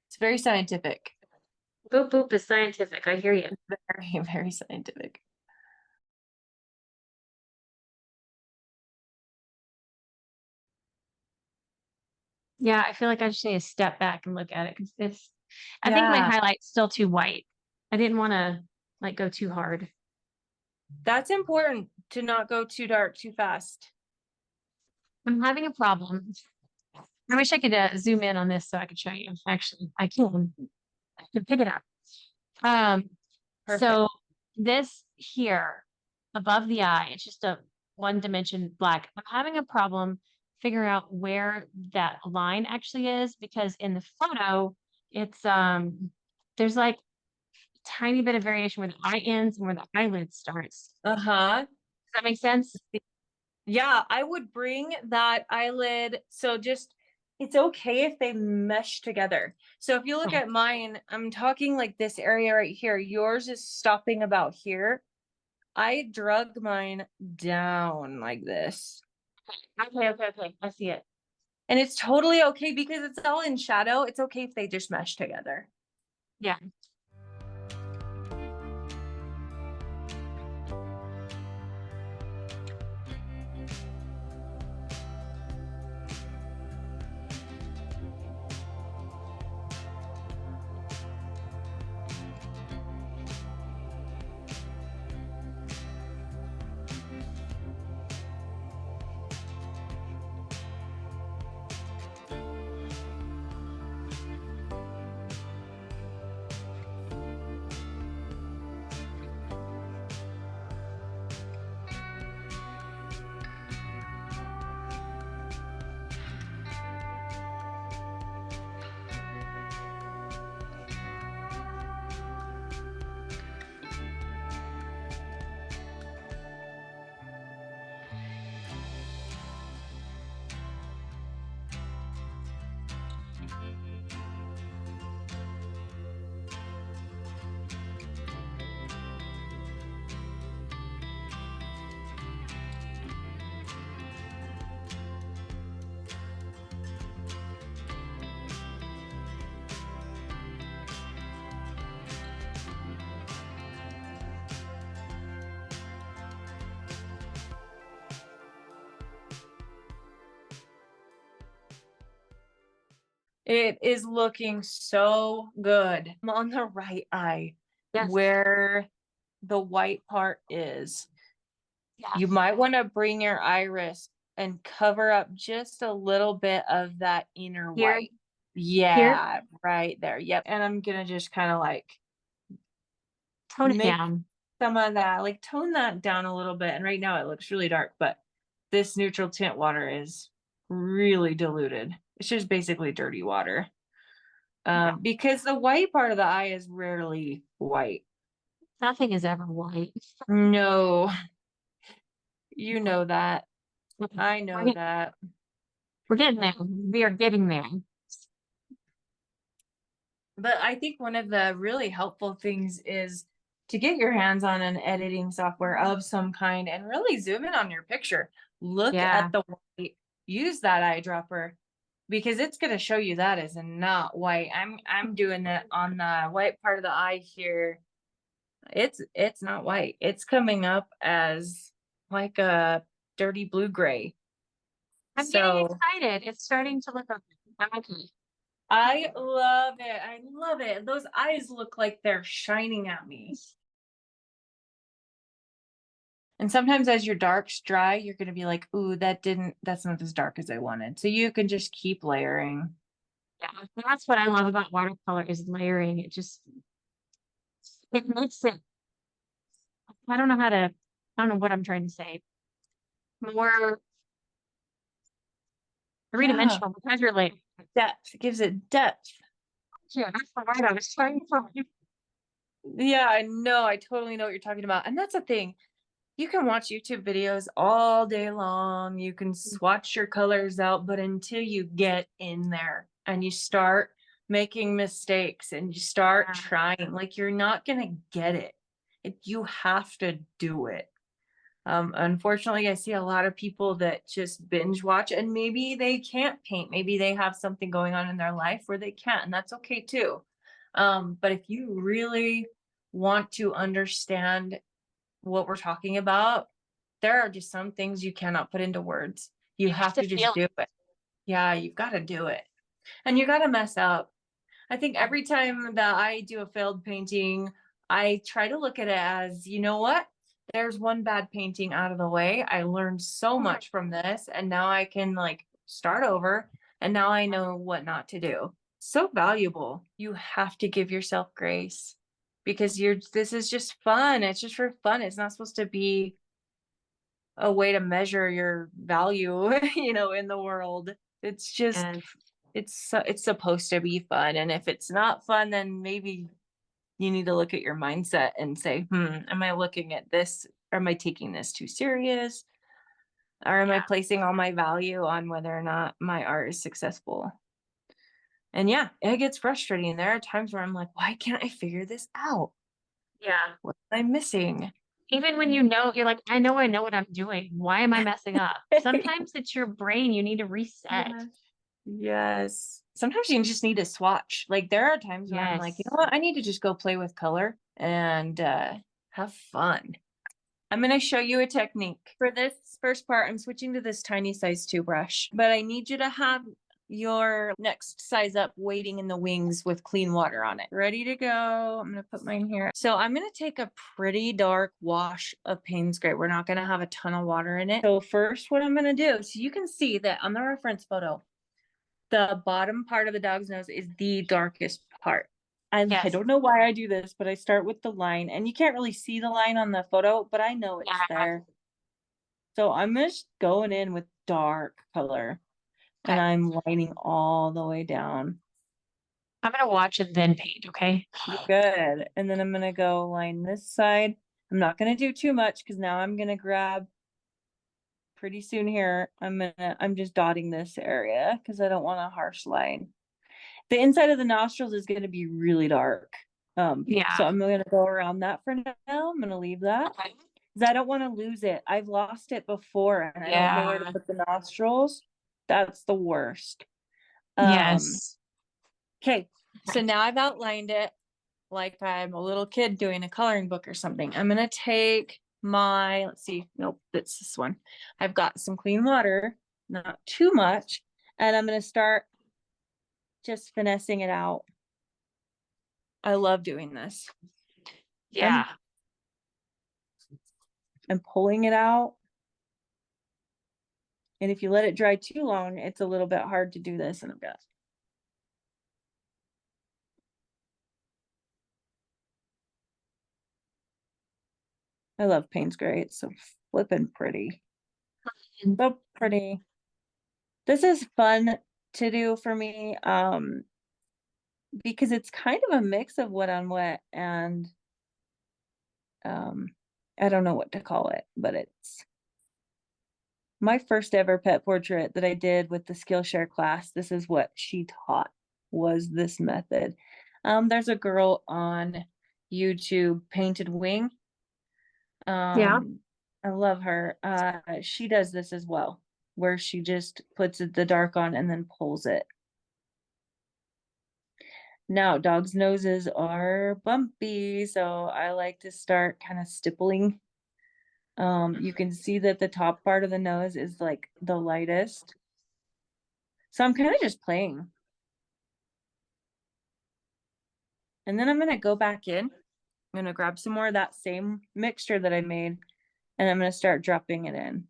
it's very scientific. Boop boop is scientific. I hear you. Very, very scientific. Yeah, I feel like I should take a step back and look at it because I think my Yeah, highlight's still too white. I didn't want to like go too hard. that's important to not go too dark too fast. I'm having a problem. I wish I could zoom in on this so I could show you. Actually, I can. I can pick it up. Perfect. So this here above the eye, it's just a one dimension black. I'm having a problem figuring out where that line actually is because in the photo, it's there's like a tiny bit of variation where the eye ends and where the eyelid starts. Uh-huh. Does that make sense? Yeah, I would bring that eyelid. So just, it's okay if they mesh together. So if you look Okay. at mine, I'm talking like this area right here. Yours is stopping about here. I drug mine down like this. Okay. I see it. And it's totally okay because it's all in shadow. It's okay if they just mesh together. Yeah. It is looking so good. I'm on the right eye Yes. where the white part is. You Yes. might want to bring your iris and cover up just a little bit of that inner Here. white. Yeah, right there. Yep. And I'm gonna just kind of like Tone it make down. some of that, like tone that down a little bit. And right now it looks really dark, but this neutral tint water is really diluted. It's just basically dirty water. Yeah. Because the white part of the eye is rarely white. Nothing is ever white. No, you know that. I We're, know get- that. we're getting there. We are getting there. But I think one of the really helpful things is to get your hands on an editing software of some kind and really zoom in on your picture. Look Yeah. at the white, use that eyedropper because it's going to show you that is not white. I'm doing it on the white part of the eye here. It's not white. It's coming up as like a dirty blue gray. I'm getting So excited. It's starting to look okay. I'm okay. I love it. I love it. Those eyes look like they're shining at me. And sometimes as your darks dry, you're going to be like, ooh, that's not as dark as I wanted. So you can just keep layering. Yeah. And that's what I love about watercolor is layering. It makes it, I don't know how to, I don't know what I'm trying to say. More Yeah. three-dimensional because you're layering. Depth. It gives it depth. Yeah, that's the word I was trying to find. Yeah, I know. I totally know what you're talking about. And that's the thing. You can watch YouTube videos all day long. You can swatch your colors out, but until you get in there and you start making mistakes and you start Yeah. trying, like you're not gonna get it. You have to do it. Unfortunately, I see a lot of people that just binge watch and maybe they can't paint. Maybe they have something going on in their life where they can't, and that's okay too. But if you really want to understand what we're talking about, there are just some things you cannot put into words. You have To to just feel do it. Yeah, you've got to do it. And you got to mess up. I think every time that I do a failed painting, I try to look at it as, you know what? There's one bad painting out of the way. I learned so much from this, and now I can like start over, and now I know what not to do. So valuable. You have to give yourself grace because this is just fun. It's just for fun. It's not supposed to be a way to measure your value, in the world. It's just and it's supposed to be fun. And if it's not fun, then maybe you need to look at your mindset and say, am I looking at this? Or am I taking this too serious? Or am I yeah. placing all my value on whether or not my art is successful? And yeah, it gets frustrating. There are times where I'm like, why can't I figure this out? Yeah. What am I missing? Even when you know, you're like, I know what I'm doing. Why am I messing up? Sometimes it's your brain. You need to reset. Yes. Yes. Sometimes you just need to swatch. Like there are times where I'm like, you Yes. know what? I need to just go play with color and have fun. I'm going to show you a technique. For this first part, I'm switching to this tiny size 2 brush, but I need you to have your next size up waiting in the wings with clean water on it. Ready to go. I'm going to put mine here. So I'm going to take a pretty dark wash of Payne's Gray. We're not going to have a ton of water in it. So first what I'm going to do, so you can see that on the reference photo, the bottom part of the dog's nose is the darkest part. I Yes. don't know why I do this, but I start with the line, and you can't really see the line on the photo, but I know it's Yeah. there. So I'm just going in with dark color, and Okay. I'm lining all the way down. I'm gonna watch and then paint, okay? Good. And then I'm gonna go line this side. I'm not gonna do too much because now I'm gonna grab pretty soon here. I'm just dotting this area because I don't want a harsh line. The inside of the nostrils is going to be really dark. So Yeah. I'm going to go around that for now. I'm going to leave that Okay. because I don't want to lose it. I've lost it before and I don't know where to Yeah. put the nostrils. That's the worst. Yes. Okay. So now I've outlined it like I'm a little kid doing a coloring book or something. I'm going to take let's see. Nope, that's this one. I've got some clean water, not too much. And I'm going to start just finessing it out. I love doing this. Yeah. I'm pulling it out. And if you let it dry too long, it's a little bit hard to do this. And I've got. I love Payne's Gray. It's so flippin' pretty. So pretty. This is fun to do for me. Because it's kind of a mix of wet on wet and I don't know what to call it, but it's my first ever pet portrait that I did with the Skillshare class. This is what she taught, was this method. There's a girl on YouTube, Painted Wing. Yeah. I love her. She does this as well, where she just puts the dark on and then pulls it. Now, dogs' noses are bumpy, so I like to start kind of stippling. You can see that the top part of the nose is like the lightest. So I'm kind of just playing. And then I'm going to go back in. I'm going to grab some more of that same mixture that I made, and I'm going to start dropping it in.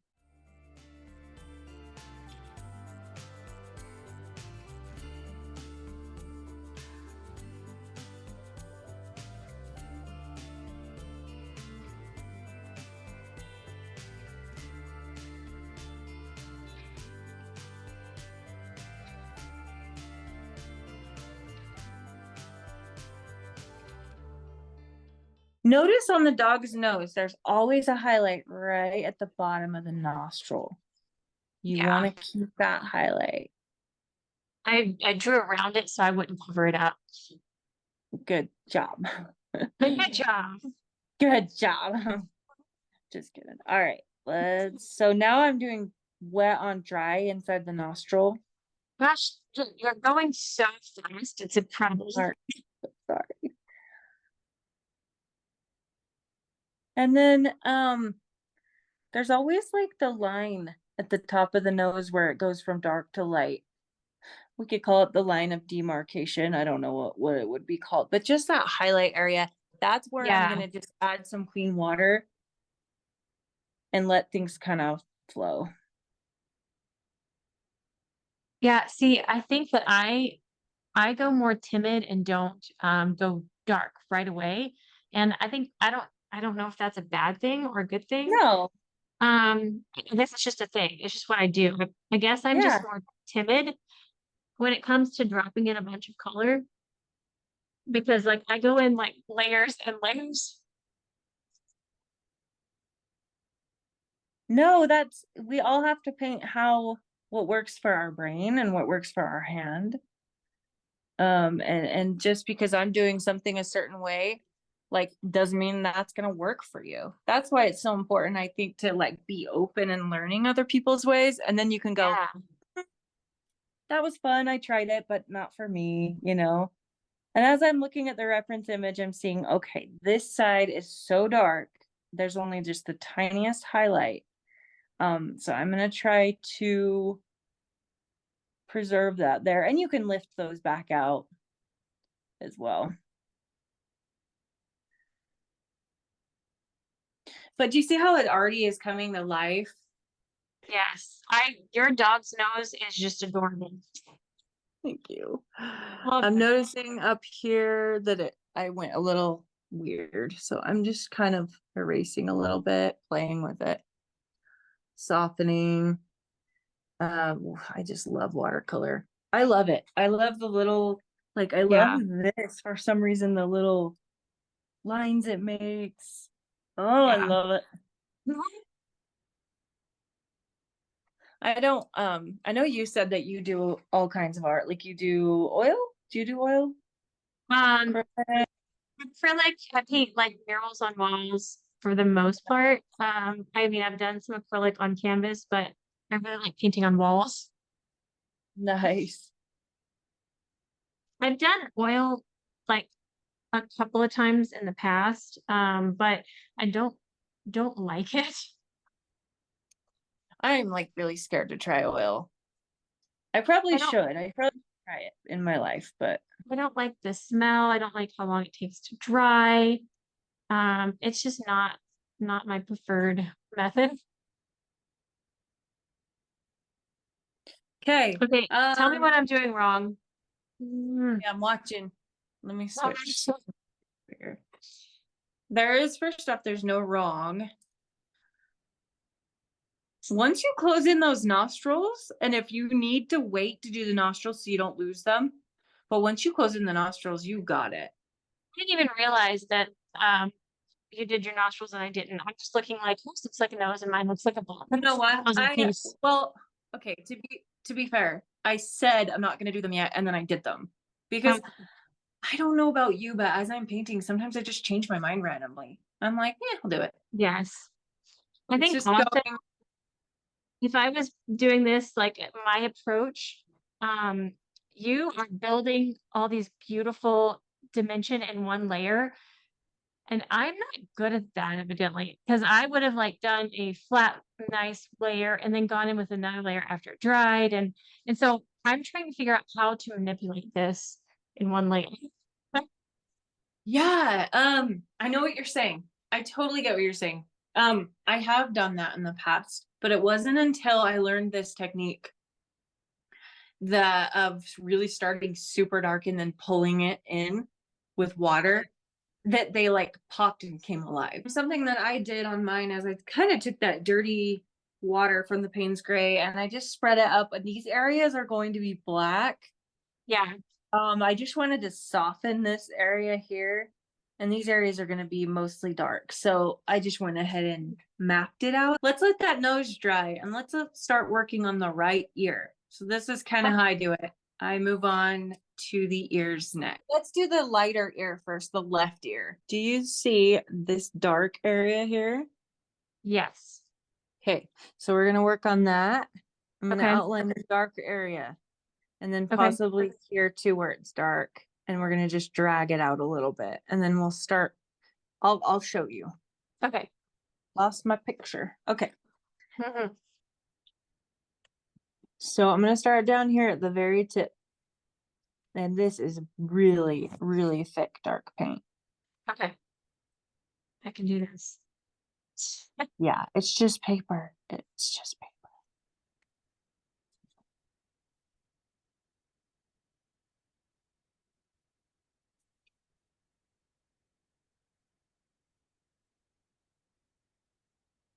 Notice on the dog's nose, there's always a highlight right at the bottom of the nostril. You want to keep that highlight. I drew around it so I wouldn't cover it up. Good job. Good job. Good job. Just kidding. All right, so now I'm doing wet on dry inside the nostril. Gosh, you're going so fast. It's incredible. Sorry. And then there's always like the line at the top of the nose where it goes from dark to light. We could call it the line of demarcation. I don't know what it would be called, but just that highlight area. That's where I'm gonna just add some clean water and let things kind of flow. Yeah, see, I think that I go more timid and don't go dark right away. And I think I don't know if that's a bad thing or a good thing. No. I guess it's just a thing. It's just what I do. I guess I'm just more timid when it comes to dropping in a bunch of color, because like I go in like layers and layers. No, we all have to paint what works for our brain and what works for our hand. And just because I'm doing something a certain way, like, doesn't mean that's gonna work for you. That's why it's so important, I think, to like be open and learning other people's ways, and then you can go, that was fun, I tried it, but not for me, you know. And as I'm looking at the reference image, I'm seeing, okay, this side is so dark, there's only just the tiniest highlight. So I'm gonna try to preserve that there, and you can lift those back out as well. But do you see how it already is coming to life? Yes. Your dog's nose is just adorable. Thank you. Love I'm it. noticing up here that I went a little weird, so I'm just kind of erasing a little bit, playing with it, softening. I just love watercolor. I love it. I love the little, like, I love this for some reason, the little lines it makes. Oh, I love it. I know you said that you do all kinds of art. Like, you do oil? Do you do oil? Acrylic, I paint like murals on walls for the most part. I mean, I've done some acrylic on canvas, but I really like painting on walls. Nice. I've done oil like a couple of times in the past, but I don't like it. I'm like really scared to try oil. I probably should. I probably try it in my life, but I don't like the smell. I don't like how long it takes to dry. It's just not my preferred method. okay. Okay, tell me what I'm doing wrong. Mm. Yeah, I'm watching. Let me Oh, switch here. There is, first off, there's no wrong. Once you close in those nostrils, and if you need to wait to do the nostrils so you don't lose them, but once you close in the nostrils, you got it. I didn't even realize that you did your nostrils and I didn't. I'm just looking like this looks like a nose and mine looks like a ball. You know what? Puzzle piece. Well, okay, to be fair, I said I'm not gonna do them yet, and then I did them. Because I don't know about you, but as I'm painting, sometimes I just change my mind randomly. I'm like, yeah, I'll do it. Yes. I It's think just often going. if I was doing this, like my approach, you are building all these beautiful dimension in one layer. And I'm not good at that, evidently, because I would have like done a flat, nice layer and then gone in with another layer after it dried. And so I'm trying to figure out how to manipulate this in one layer. Yeah, I know what you're saying. I totally get what you're saying. I have done that in the past, but it wasn't until I learned this technique that of really starting super dark and then pulling it in with water that they like popped and came alive. Something that I did on mine is I kind of took that dirty water from the Payne's Gray and I just spread it up, and these areas are going to be black. Yeah. I just wanted to soften this area here, and these areas are going to be mostly dark. So I just went ahead and mapped it out. Let's let that nose dry and let's start working on the right ear. So this is kind of how I do it. I move on to the ears next. Let's do the lighter ear first, the left ear. Do you see this dark area here? Yes. Okay, so we're going to work on that. I'm going to Okay. outline the dark area. And then Okay. possibly here too where it's dark, and we're gonna just drag it out a little bit, and then we'll start. I'll show you. Okay. Lost my picture. Okay, Mhm. so I'm gonna start down here at the very tip, and this is really, really thick dark paint. Okay. I can do this. Yeah, it's just paper. It's just paper.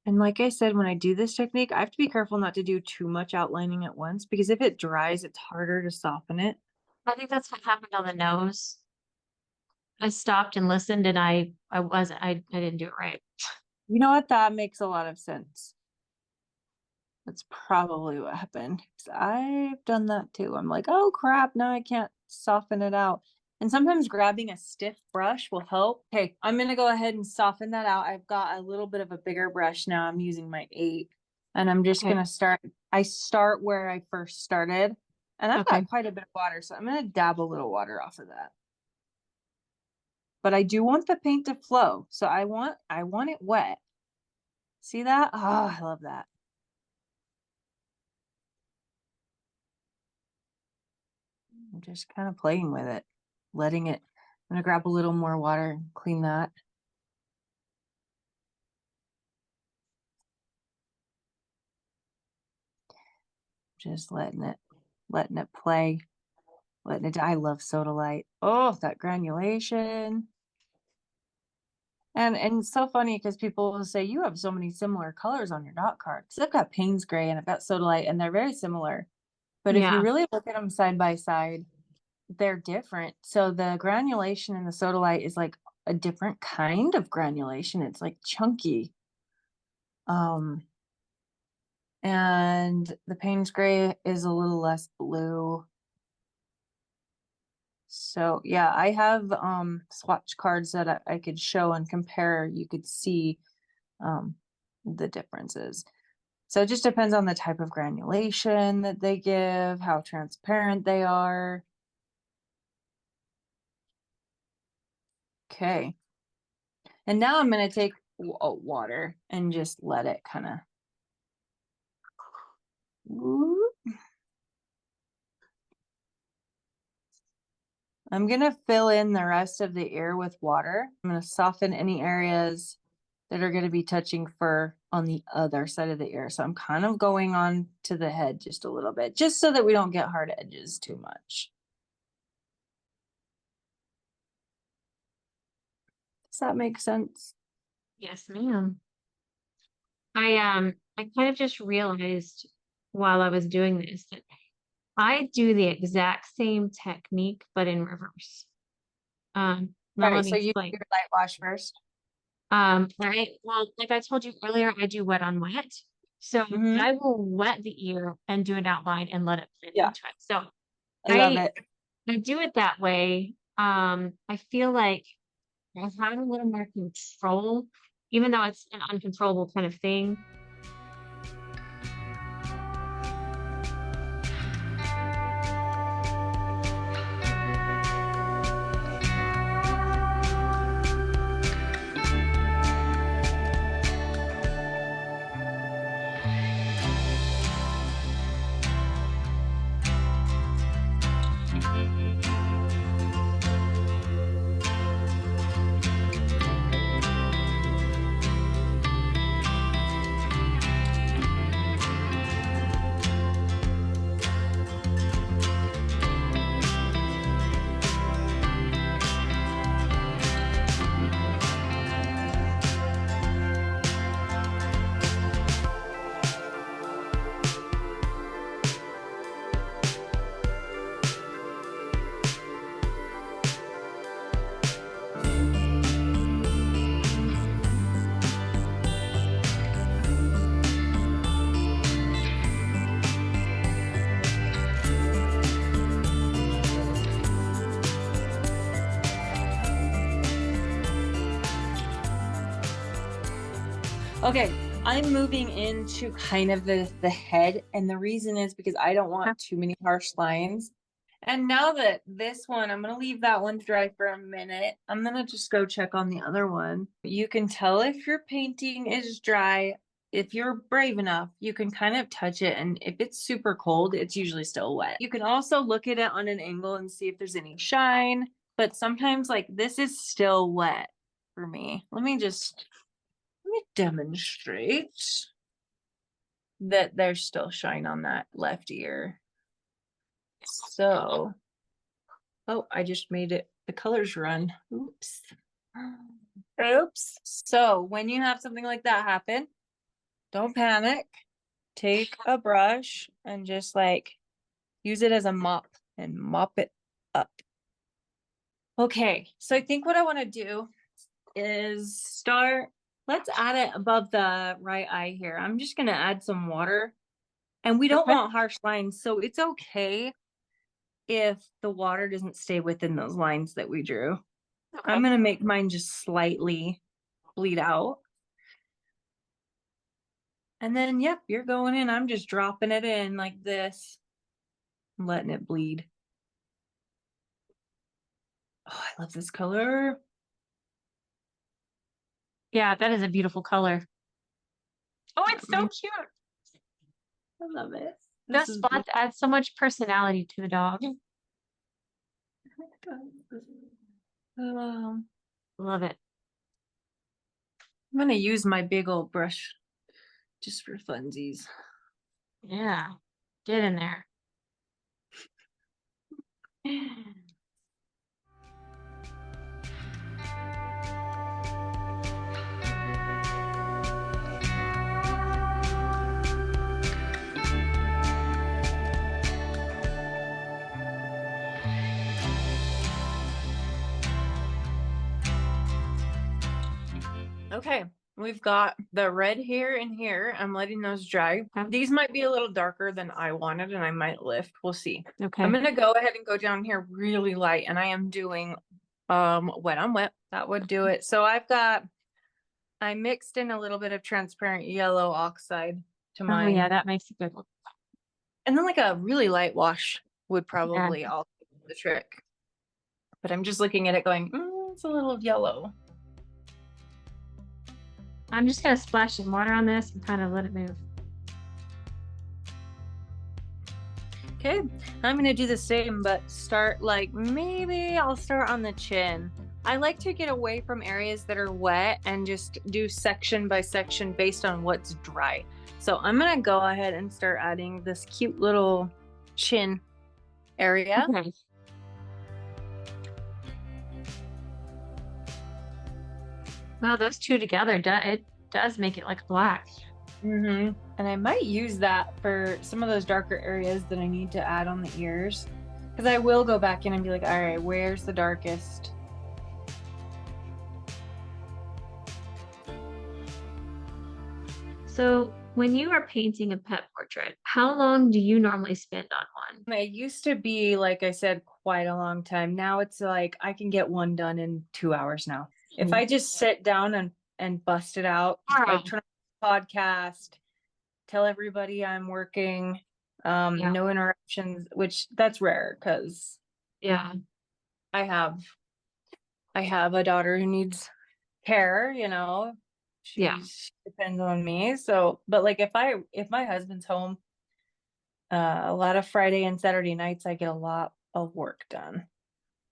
And like I said, when I do this technique, I have to be careful not to do too much outlining at once, because if it dries, it's harder to soften it. I think that's what happened on the nose. I stopped and listened and I didn't do it right. You know what? That makes a lot of sense. That's probably what happened. 'Cause I've done that too. I'm like, oh crap, now I can't soften it out. And sometimes grabbing a stiff brush will help. Okay, I'm gonna go ahead and soften that out. I've got a little bit of a bigger brush now. I'm using my 8. And I'm just Okay. gonna start where I first started. And I've Okay. got quite a bit of water, so I'm gonna dab a little water off of that. But I do want the paint to flow. So I want it wet. See that? Oh, I love that. I'm just kind of playing with it, letting it. I'm gonna grab a little more water and clean that. Just letting it play, letting it. I love Sodalite. Oh, that granulation. And it's so funny because people will say you have so many similar colors on your dot card. Because I've got Payne's Gray and I've got Sodalite, and they're very similar. But if you Yeah. really look at them side by side, they're different. So the granulation in the Sodalite is like a different kind of granulation. It's like chunky. And the Payne's Gray is a little less blue. So yeah, I have swatch cards that I could show and compare. You could see the differences. So it just depends on the type of granulation that they give, how transparent they are. Okay. And now I'm going to take water and just let it kind of. I'm gonna fill in the rest of the ear with water. I'm gonna soften any areas that are gonna be touching fur on the other side of the ear. So I'm kind of going on to the head just a little bit, just so that we don't get hard edges too much. Does that make sense? Yes, ma'am. I kind of just realized while I was doing this that I do the exact same technique, but in reverse. Now All right, let me so you do explain. your light wash first. Well, like I told you earlier, I do wet on wet. So Mhm. I will wet the ear and do an outline and let it blend Yeah. into it. So I love it. I do it that way. I feel like I have a little more control, even though it's an uncontrollable kind of thing. Okay, I'm moving into kind of the head, and the reason is because I don't want too many harsh lines. And now that this one, I'm gonna leave that one dry for a minute. I'm gonna just go check on the other one. You can tell if your painting is dry. If you're brave enough, you can kind of touch it, and if it's super cold, it's usually still wet. You can also look at it on an angle and see if there's any shine, but sometimes like this is still wet for me. Let me demonstrate that there's still shine on that left ear. So, oh, I just made it, the colors run. Oops. Oops. So when you have something like that happen, don't panic. Take a brush and just like use it as a mop and mop it up. Okay, so I think what I want to do is start, let's add it above the right eye here. I'm just gonna add some water, and we don't Okay. want harsh lines, so it's okay if the water doesn't stay within those lines that we drew. Okay. I'm gonna make mine just slightly bleed out. And then, yep, you're going in. I'm just dropping it in like this, letting it bleed. Oh, I love this color. Yeah, that is a beautiful color. Oh, it's so Mm, cute. I love it. The This is spots add so much personality to the dog. I'm Love it. gonna use my big old brush just for funsies. Yeah. Get in there. Okay, we've got the red here and here. I'm letting those dry. Okay. These might be a little darker than I wanted, and I might lift. We'll see. Okay. I'm gonna go ahead and go down here really light, and I am doing wet on wet. That would do it. So I mixed in a little bit of transparent yellow oxide to Oh mine. yeah, that makes a good look. And then like a really light wash would Yeah. probably also do the trick. But I'm just looking at it going, it's a little yellow. I'm just gonna splash some water on this and kind of let it move. Okay, I'm gonna do the same, but start like maybe I'll start on the chin. I like to get away from areas that are wet and just do section by section based on what's dry. So I'm gonna go ahead and start adding this cute little chin area. Okay. Well, those two together, it does make it like black. And I might use that for some of those darker areas that I need to add on the ears. Because I will go back in and be like, all right, where's the darkest? So when you are painting a pet portrait, how long do you normally spend on one? It used to be, like I said, quite a long time. Now it's like I can get one done in 2 hours now. If I just sit down and bust it out, like turn on the podcast, tell everybody I'm working, no interruptions, which that's rare because I have a daughter who needs care, you know. She depends on me. So, but like if my husband's home, a lot of Friday and Saturday nights, I get a lot of work done.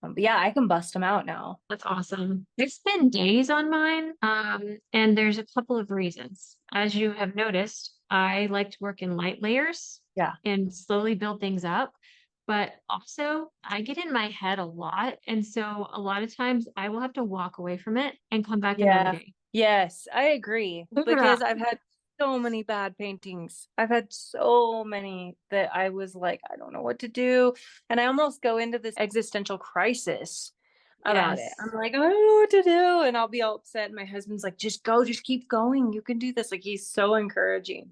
But yeah, I can bust them out now. That's awesome. I spend days on mine, and there's a couple of reasons. As you have noticed, I like to work in light layers and slowly build things up. But also, I get in my head a lot. And so a lot of times I will have to walk away from it and come back another day. Yes, I agree. Because I've had so many bad paintings. I've had so many that I was like, I don't know what to do. And I almost go into this existential crisis about it. I'm like, I don't know what to do. And I'll be all upset. And my husband's like, just go, just keep going. You can do this. Like, he's so encouraging.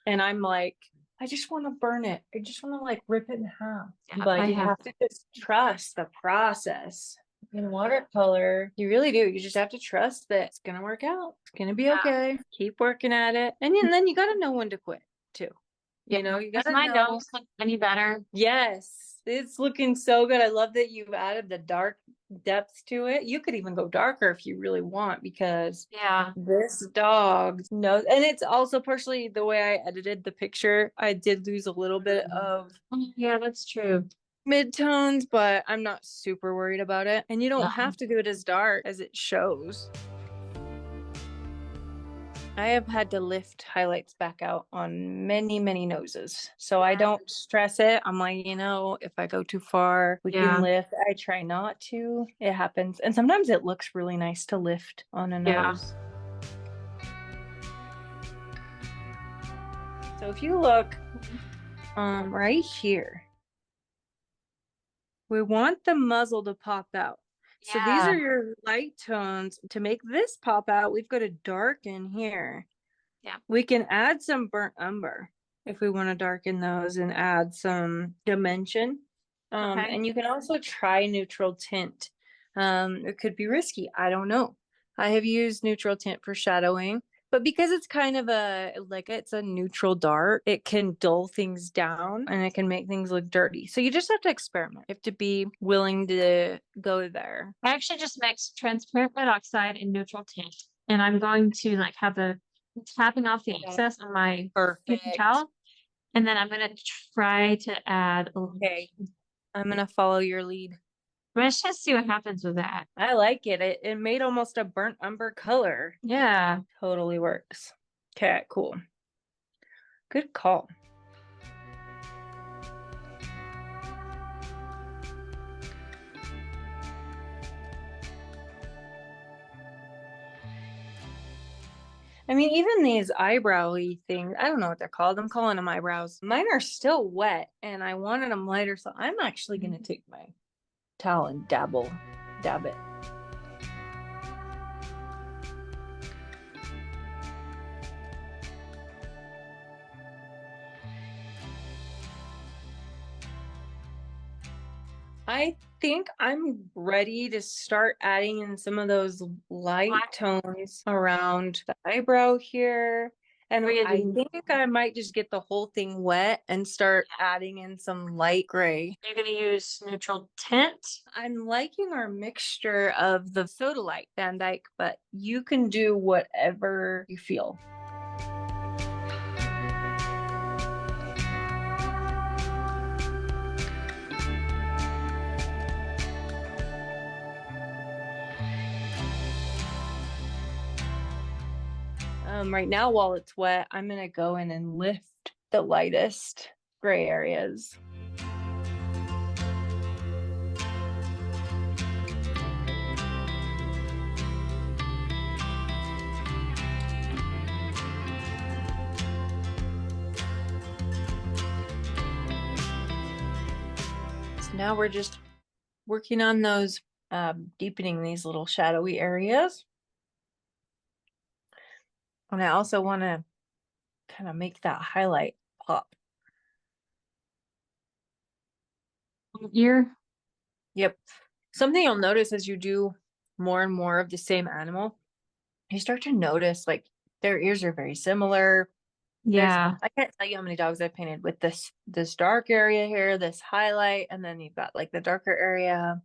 And I'm like, I just want to burn it. I just want to like rip it in half. But you have to just trust the process. In watercolor, you really do. You just have to trust that it's gonna work out. It's gonna be okay. Keep working at it, and then you gotta know when to quit too. You know, you gotta my know. nose look any better. Yes, it's looking so good. I love that you've added the dark depth to it. You could even go darker if you really want, because this dog knows. And it's also partially the way I edited the picture. I did lose a little bit of that's true. Mid-tones, but I'm not super worried about it. And you don't have to do it as dark as it shows. I have had to lift highlights back out on many, many noses. So I don't stress it. I'm like, you know, if I go too far, we can lift. I try not to. It happens. And sometimes it looks really nice to lift on a nose. So if you look right here, we want the muzzle to pop out. So these are your light tones. To make this pop out, we've got to darken here. We can add some burnt umber if we want to darken those and add some dimension. And you can also try neutral tint. It could be risky. I don't know. I have used neutral tint for shadowing. But because it's kind of it's a neutral dark, it can dull things down and it can make things look dirty. So you just have to experiment. You have to be willing to go there. I actually just mixed transparent red oxide and neutral tint. And I'm going to like have the tapping off the excess on my paper towel. And then I'm going to try to add a little. I'm going to follow your lead. Let's just see what happens with that. I like it. It made almost a burnt umber color. Yeah. Totally works. Okay, cool. Good call. I mean, even these eyebrowy things, I don't know what they're called. I'm calling them eyebrows. Mine are still wet and I wanted them lighter. So I'm actually going to take my towel and dab it. I think I'm ready to start adding in some of those light tones around the eyebrow here. And I think I might just get the whole thing wet and start adding in some light gray. You're going to use neutral tint? I'm liking our mixture of the Sodalite Van Dyke, but you can do whatever you feel. – Right now, while it's wet, I'm gonna go in and lift the lightest gray areas. So now we're just working on those, deepening these little shadowy areas. And I also want to kind of make that highlight pop. Ear. Yep. Something you'll notice as you do more and more of the same animal, you start to notice like their ears are very similar. Yeah. I can't tell you how many dogs I've painted with this dark area here, this highlight, and then you've got like the darker area.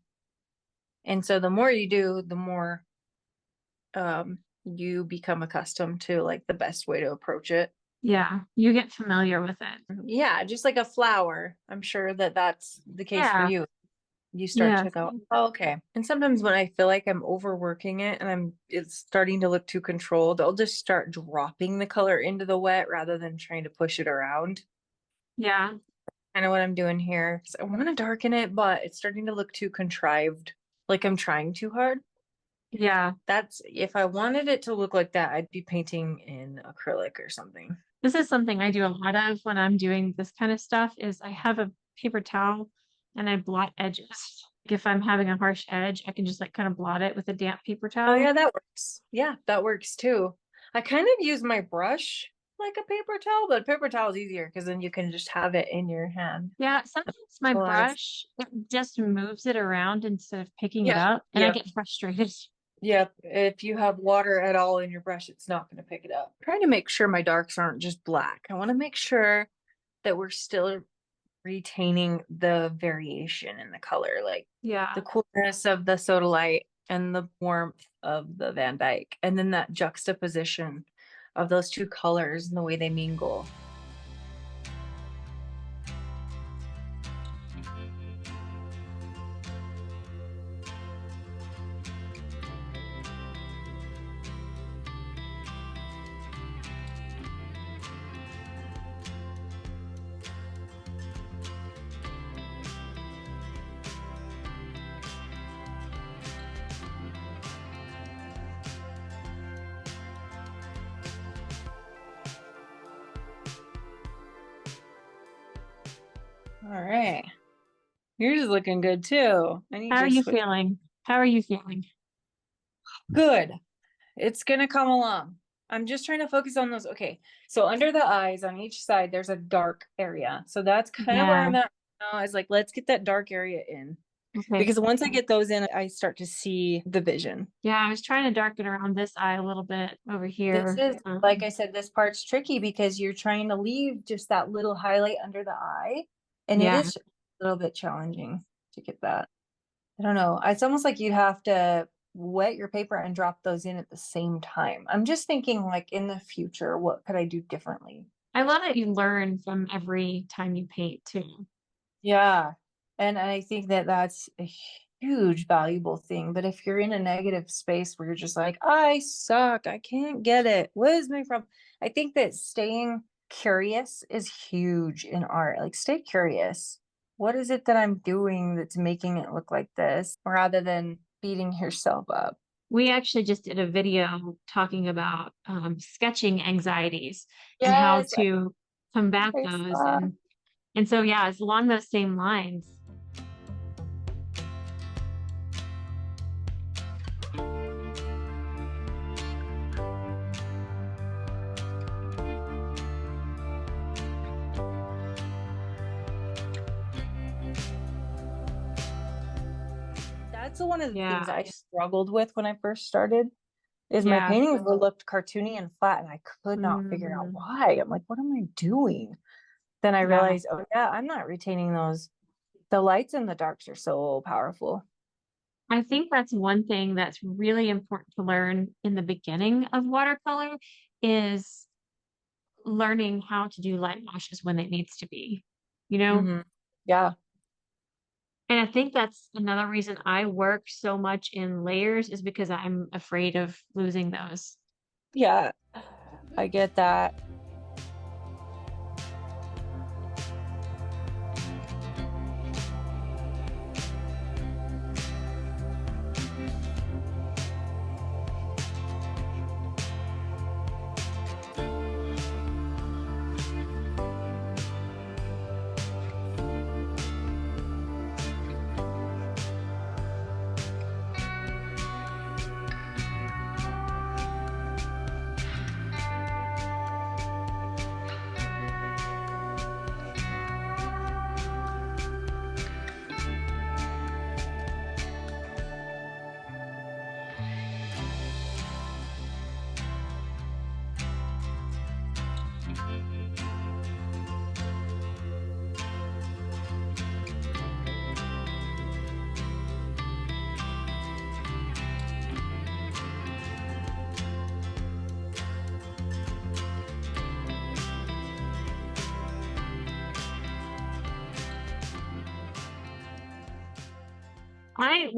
And so the more you do, the more you become accustomed to like the best way to approach it. Yeah. You get familiar with it. Yeah, just like a flower. I'm sure that that's the case for Yeah. you. You start Yeah. to go, oh, okay. And sometimes when I feel like I'm overworking it and it's starting to look too controlled, I'll just start dropping the color into the wet rather than trying to push it around. Yeah. Kind of what I'm doing here. So I want to darken it, but it's starting to look too contrived, like I'm trying too hard. Yeah. That's if I wanted it to look like that, I'd be painting in acrylic or something. This is something I do a lot of when I'm doing this kind of stuff is I have a paper towel and I blot edges. Like if I'm having a harsh edge, I can just like kind of blot it with a damp paper Oh towel. yeah, that works. Yeah, that works too. I kind of use my brush like a paper towel, but paper towel is easier because then you can just have it in your hand. Yeah, sometimes my Well, brush it just moves it around instead of picking it yeah, up, and I yeah, get frustrated. yep. If you have water at all in your brush, it's not going to pick it up. Trying to make sure my darks aren't just black. I want to make sure that we're still retaining the variation in the color, like Yeah. the coolness of the sodalite and the warmth of the Van Dyke, and then that juxtaposition of those two colors and the way they mingle. All right. Yours is looking good too. I need How are to you switch. feeling? How are you feeling? Good. It's gonna come along. I'm just trying to focus on those. Okay. So under the eyes on each side, there's a dark area. So that's kind of where Yeah. I'm at now. Is like, let's get that dark area in. Okay. Because once I get those in, I start to see the vision. Yeah, I was trying to darken around this eye a little bit over This here. is, like I said, this part's tricky because you're trying to leave just that little highlight under the eye. And it Yeah. is a little bit challenging to get that. I don't know. It's almost like you'd have to wet your paper and drop those in at the same time. I'm just thinking like in the future, what could I do differently? I love that you learn from every time you paint too. Yeah. And I think that that's a huge valuable thing. But if you're in a negative space where you're just like, I suck, I can't get it. What is my problem? I think that staying curious is huge in art. Like, stay curious. What is it that I'm doing that's making it look like this rather than beating yourself up? We actually just did a video talking about sketching anxieties and how Yes, to combat I those. saw. And so, yeah, it's along those same lines. That's one of the Yeah. things I struggled with when I first started. Is my Yeah. paintings were looked cartoony and flat, and I could not figure out why. I'm like, what am I doing? Then I Yeah. realized, oh yeah, I'm not retaining those. The lights and the darks are so powerful. I think that's one thing that's really important to learn in the beginning of watercolor is learning how to do light washes when it needs to be, you know? Yeah. And I think that's another reason I work so much in layers is because I'm afraid of losing those. Yeah. I get that.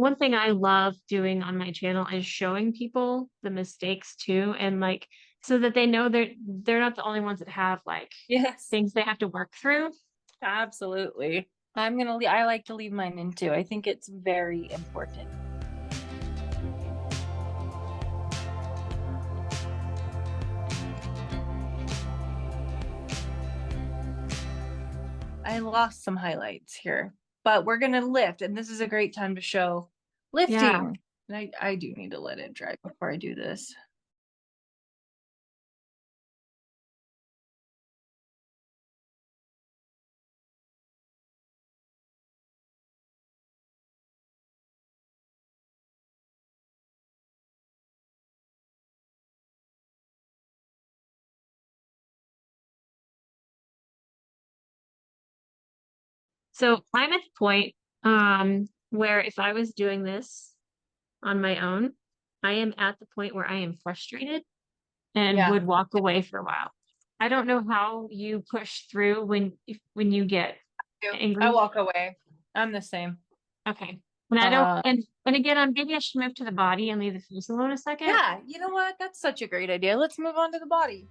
One thing I love doing on my channel is showing people the mistakes too, and like so that they know they're not the only ones that have like Yes, things they have to work through. absolutely. I like to leave mine in too. I think it's very important. I lost some highlights here, but we're gonna lift, and this is a great time to show Yeah. lifting. And I do need to let it dry before I do this. So I'm at the point where if I was doing this on my own, I am at the point where I am frustrated and Yeah, would walk away for a while. I don't know how you push through when you get I angry. walk away. I'm the same. Okay. And I don't Uh, and again, maybe I should move to the body and leave the face alone a second. yeah, you know what? That's such a great idea. Let's move on to the body.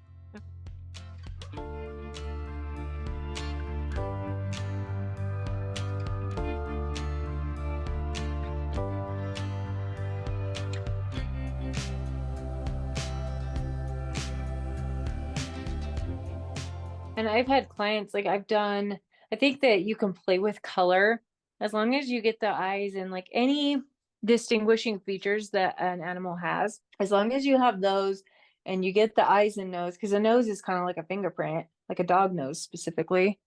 And I've had clients, like I think that you can play with color as long as you get the eyes and like any distinguishing features that an animal has, as long as you have those and you get the eyes and nose, because a nose is kind of like a fingerprint, like a dog nose specifically.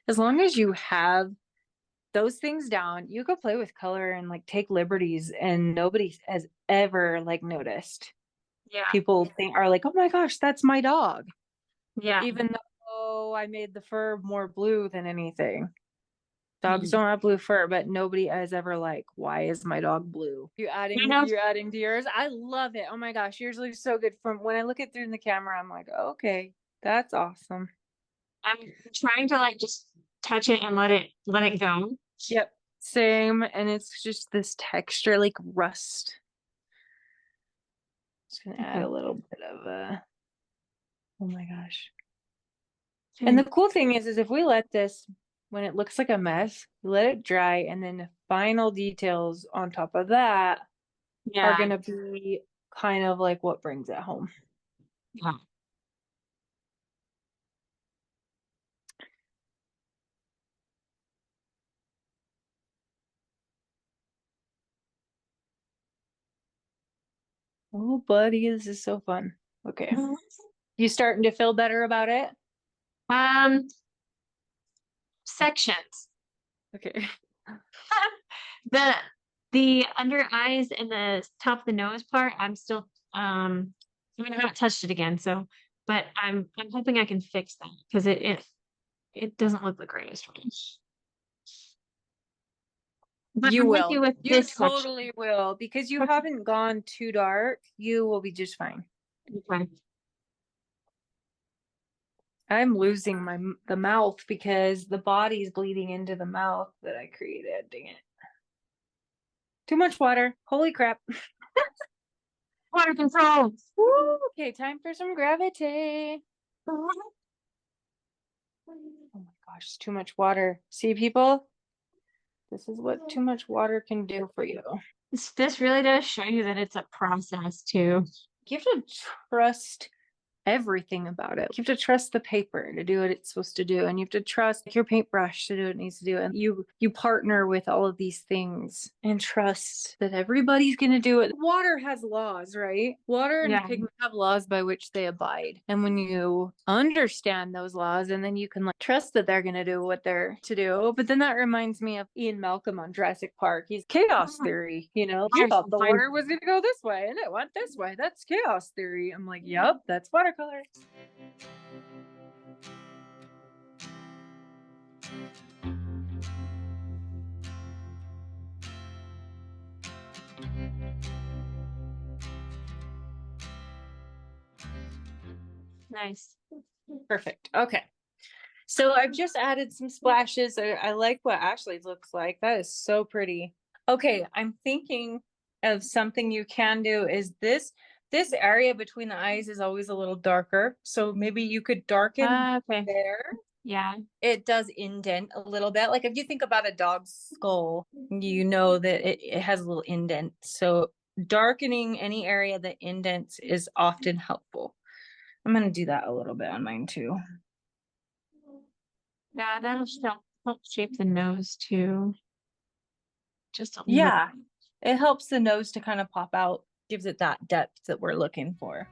As long as you have those things down, you could play with color and like take liberties, and nobody has ever like noticed. Yeah. People are like, oh my gosh, that's my dog. Yeah. Even though I made the fur more blue than anything. Dogs Mhm. don't have blue fur, but nobody has ever like, why is my dog blue? You know, You're adding to yours. I love it. Oh my gosh, yours looks so good. From when I look it through in the camera, I'm like, okay, that's awesome. I'm trying to like just touch it and let it go. Yep. Same. And it's just this texture like rust. Just gonna add Okay. a little bit of oh my gosh. And Okay. the cool thing is if we let this, when it looks like a mess, let it dry, and then the final details on top of that are Yeah. gonna be kind of like what brings it home. Yeah. Oh, buddy, this is so fun. Okay. You starting to feel better about it? Um, sections. Okay. The the under eyes and the top of the nose part, I'm still I mean I haven't touched it again, so but I'm hoping I can fix that because it doesn't look the greatest for me. But You I'm with will. you with You this section. totally will, because you haven't gone too dark. You will be just fine. Okay. I'm losing the mouth because the body's bleeding into the mouth that I created. Dang it. Too much water. Holy crap. Water control. Woo, okay, time for some gravity. Oh my gosh, it's too much water. See, people? This is what too much water can do for you. This really does show you that it's a process too. You have to trust everything about it. You have to trust the paper to do what it's supposed to do, and you have to trust your paintbrush to do what it needs to do. And you partner with all of these things and trust that everybody's gonna do it. Water has laws, right? Water and Yeah. pigment have laws by which they abide. And when you understand those laws, and then you can like trust that they're gonna do what they're to do. But then that reminds me of Ian Malcolm on Jurassic Park. He's chaos theory, you know. You thought the water was gonna go this way and it went this way. That's chaos theory. I'm like, yep, that's watercolor. Nice. Perfect. Okay. So I've just added some splashes. I like what Ashley's looks like. That is so pretty. Okay, I'm thinking of something you can do is this area between the eyes is always a little darker. So maybe you could darken Okay. there. Yeah. It does indent a little bit. Like if you think about a dog's skull, you know that it has a little indent. So darkening any area that indents is often helpful. I'm going to do that a little bit on mine too. Yeah, that'll help shape the nose too. Just a little. Yeah, it helps the nose to kind of pop out, gives it that depth that we're looking for.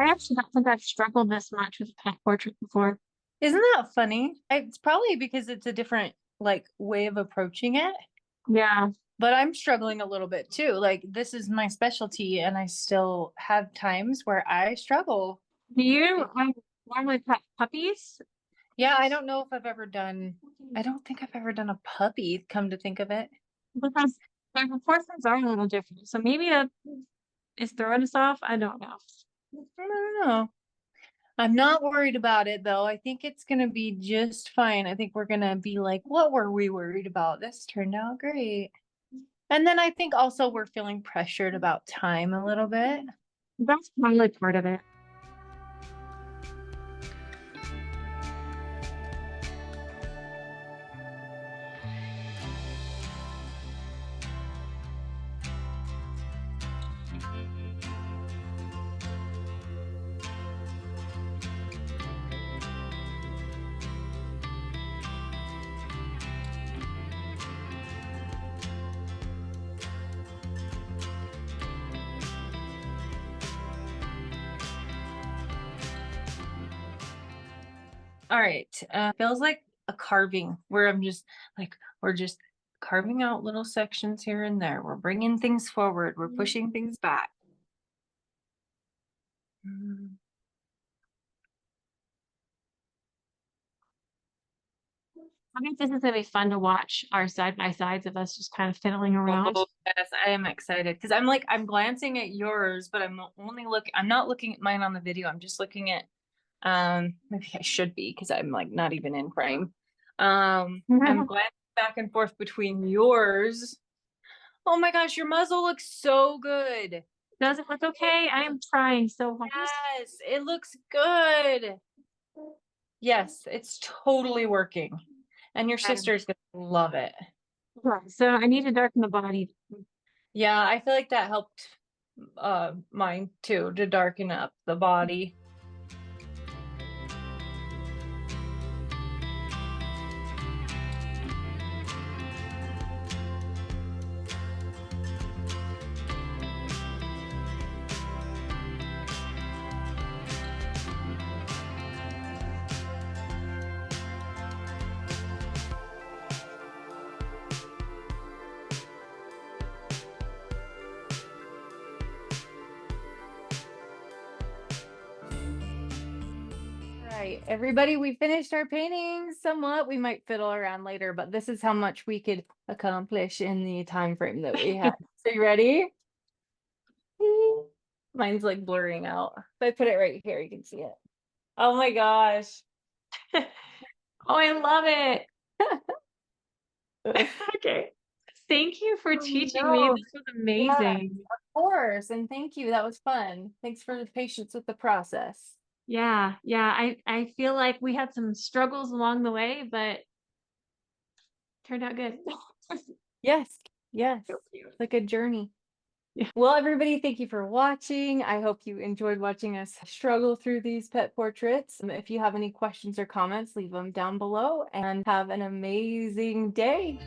I actually don't think I've struggled this much with a pet portrait before. Isn't that funny? It's probably because it's a different like way of approaching it. Yeah. But I'm struggling a little bit too. Like this is my specialty and I still have times where I struggle. Do you normally pet puppies? Yeah, I don't know if I've ever done, I don't think I've ever done a puppy, come to think of it. Because their proportions are a little different. So maybe that is throwing us off. I don't know. I don't know. I'm not worried about it though. I think it's going to be just fine. I think we're going to be like, what were we worried about? This turned out great. And then I think also we're feeling pressured about time a little bit. That's probably part of it. All right. Feels like a carving where I'm just like, we're just carving out little sections here and there. We're bringing things forward. We're pushing things back. I think this is gonna be fun to watch our side by sides of us just kind of fiddling around. Oh, yes, I am excited because I'm like, I'm glancing at yours, but I'm not looking at mine on the video. I'm just looking at, maybe I should be because I'm like not even in frame. I'm glancing back and forth between yours. Oh my gosh, your muzzle looks so good. Does it look okay? I am trying so hard. Yes, it looks good. Yes, it's totally working. And your sister's gonna love it. So I need to darken the body. Yeah, I feel like that helped mine too, to darken up the body. right, everybody, we finished our paintings somewhat. We might fiddle around later, but this is how much we could accomplish in the time frame that we had. So you ready? Mine's like blurring out. If I put it right here, you can see it. Oh my gosh. Oh, I love it. Okay. Thank you for teaching me. No. This was Yeah, amazing. of course. And thank you. That was fun. Thanks for the patience with the process. Yeah, yeah. I feel like we had some struggles along the way, but turned out good. Yes. Yes. So cute. Like a journey. Yeah. Well, everybody, thank you for watching. I hope you enjoyed watching us struggle through these pet portraits. If you have any questions or comments, leave them down below and have an amazing day.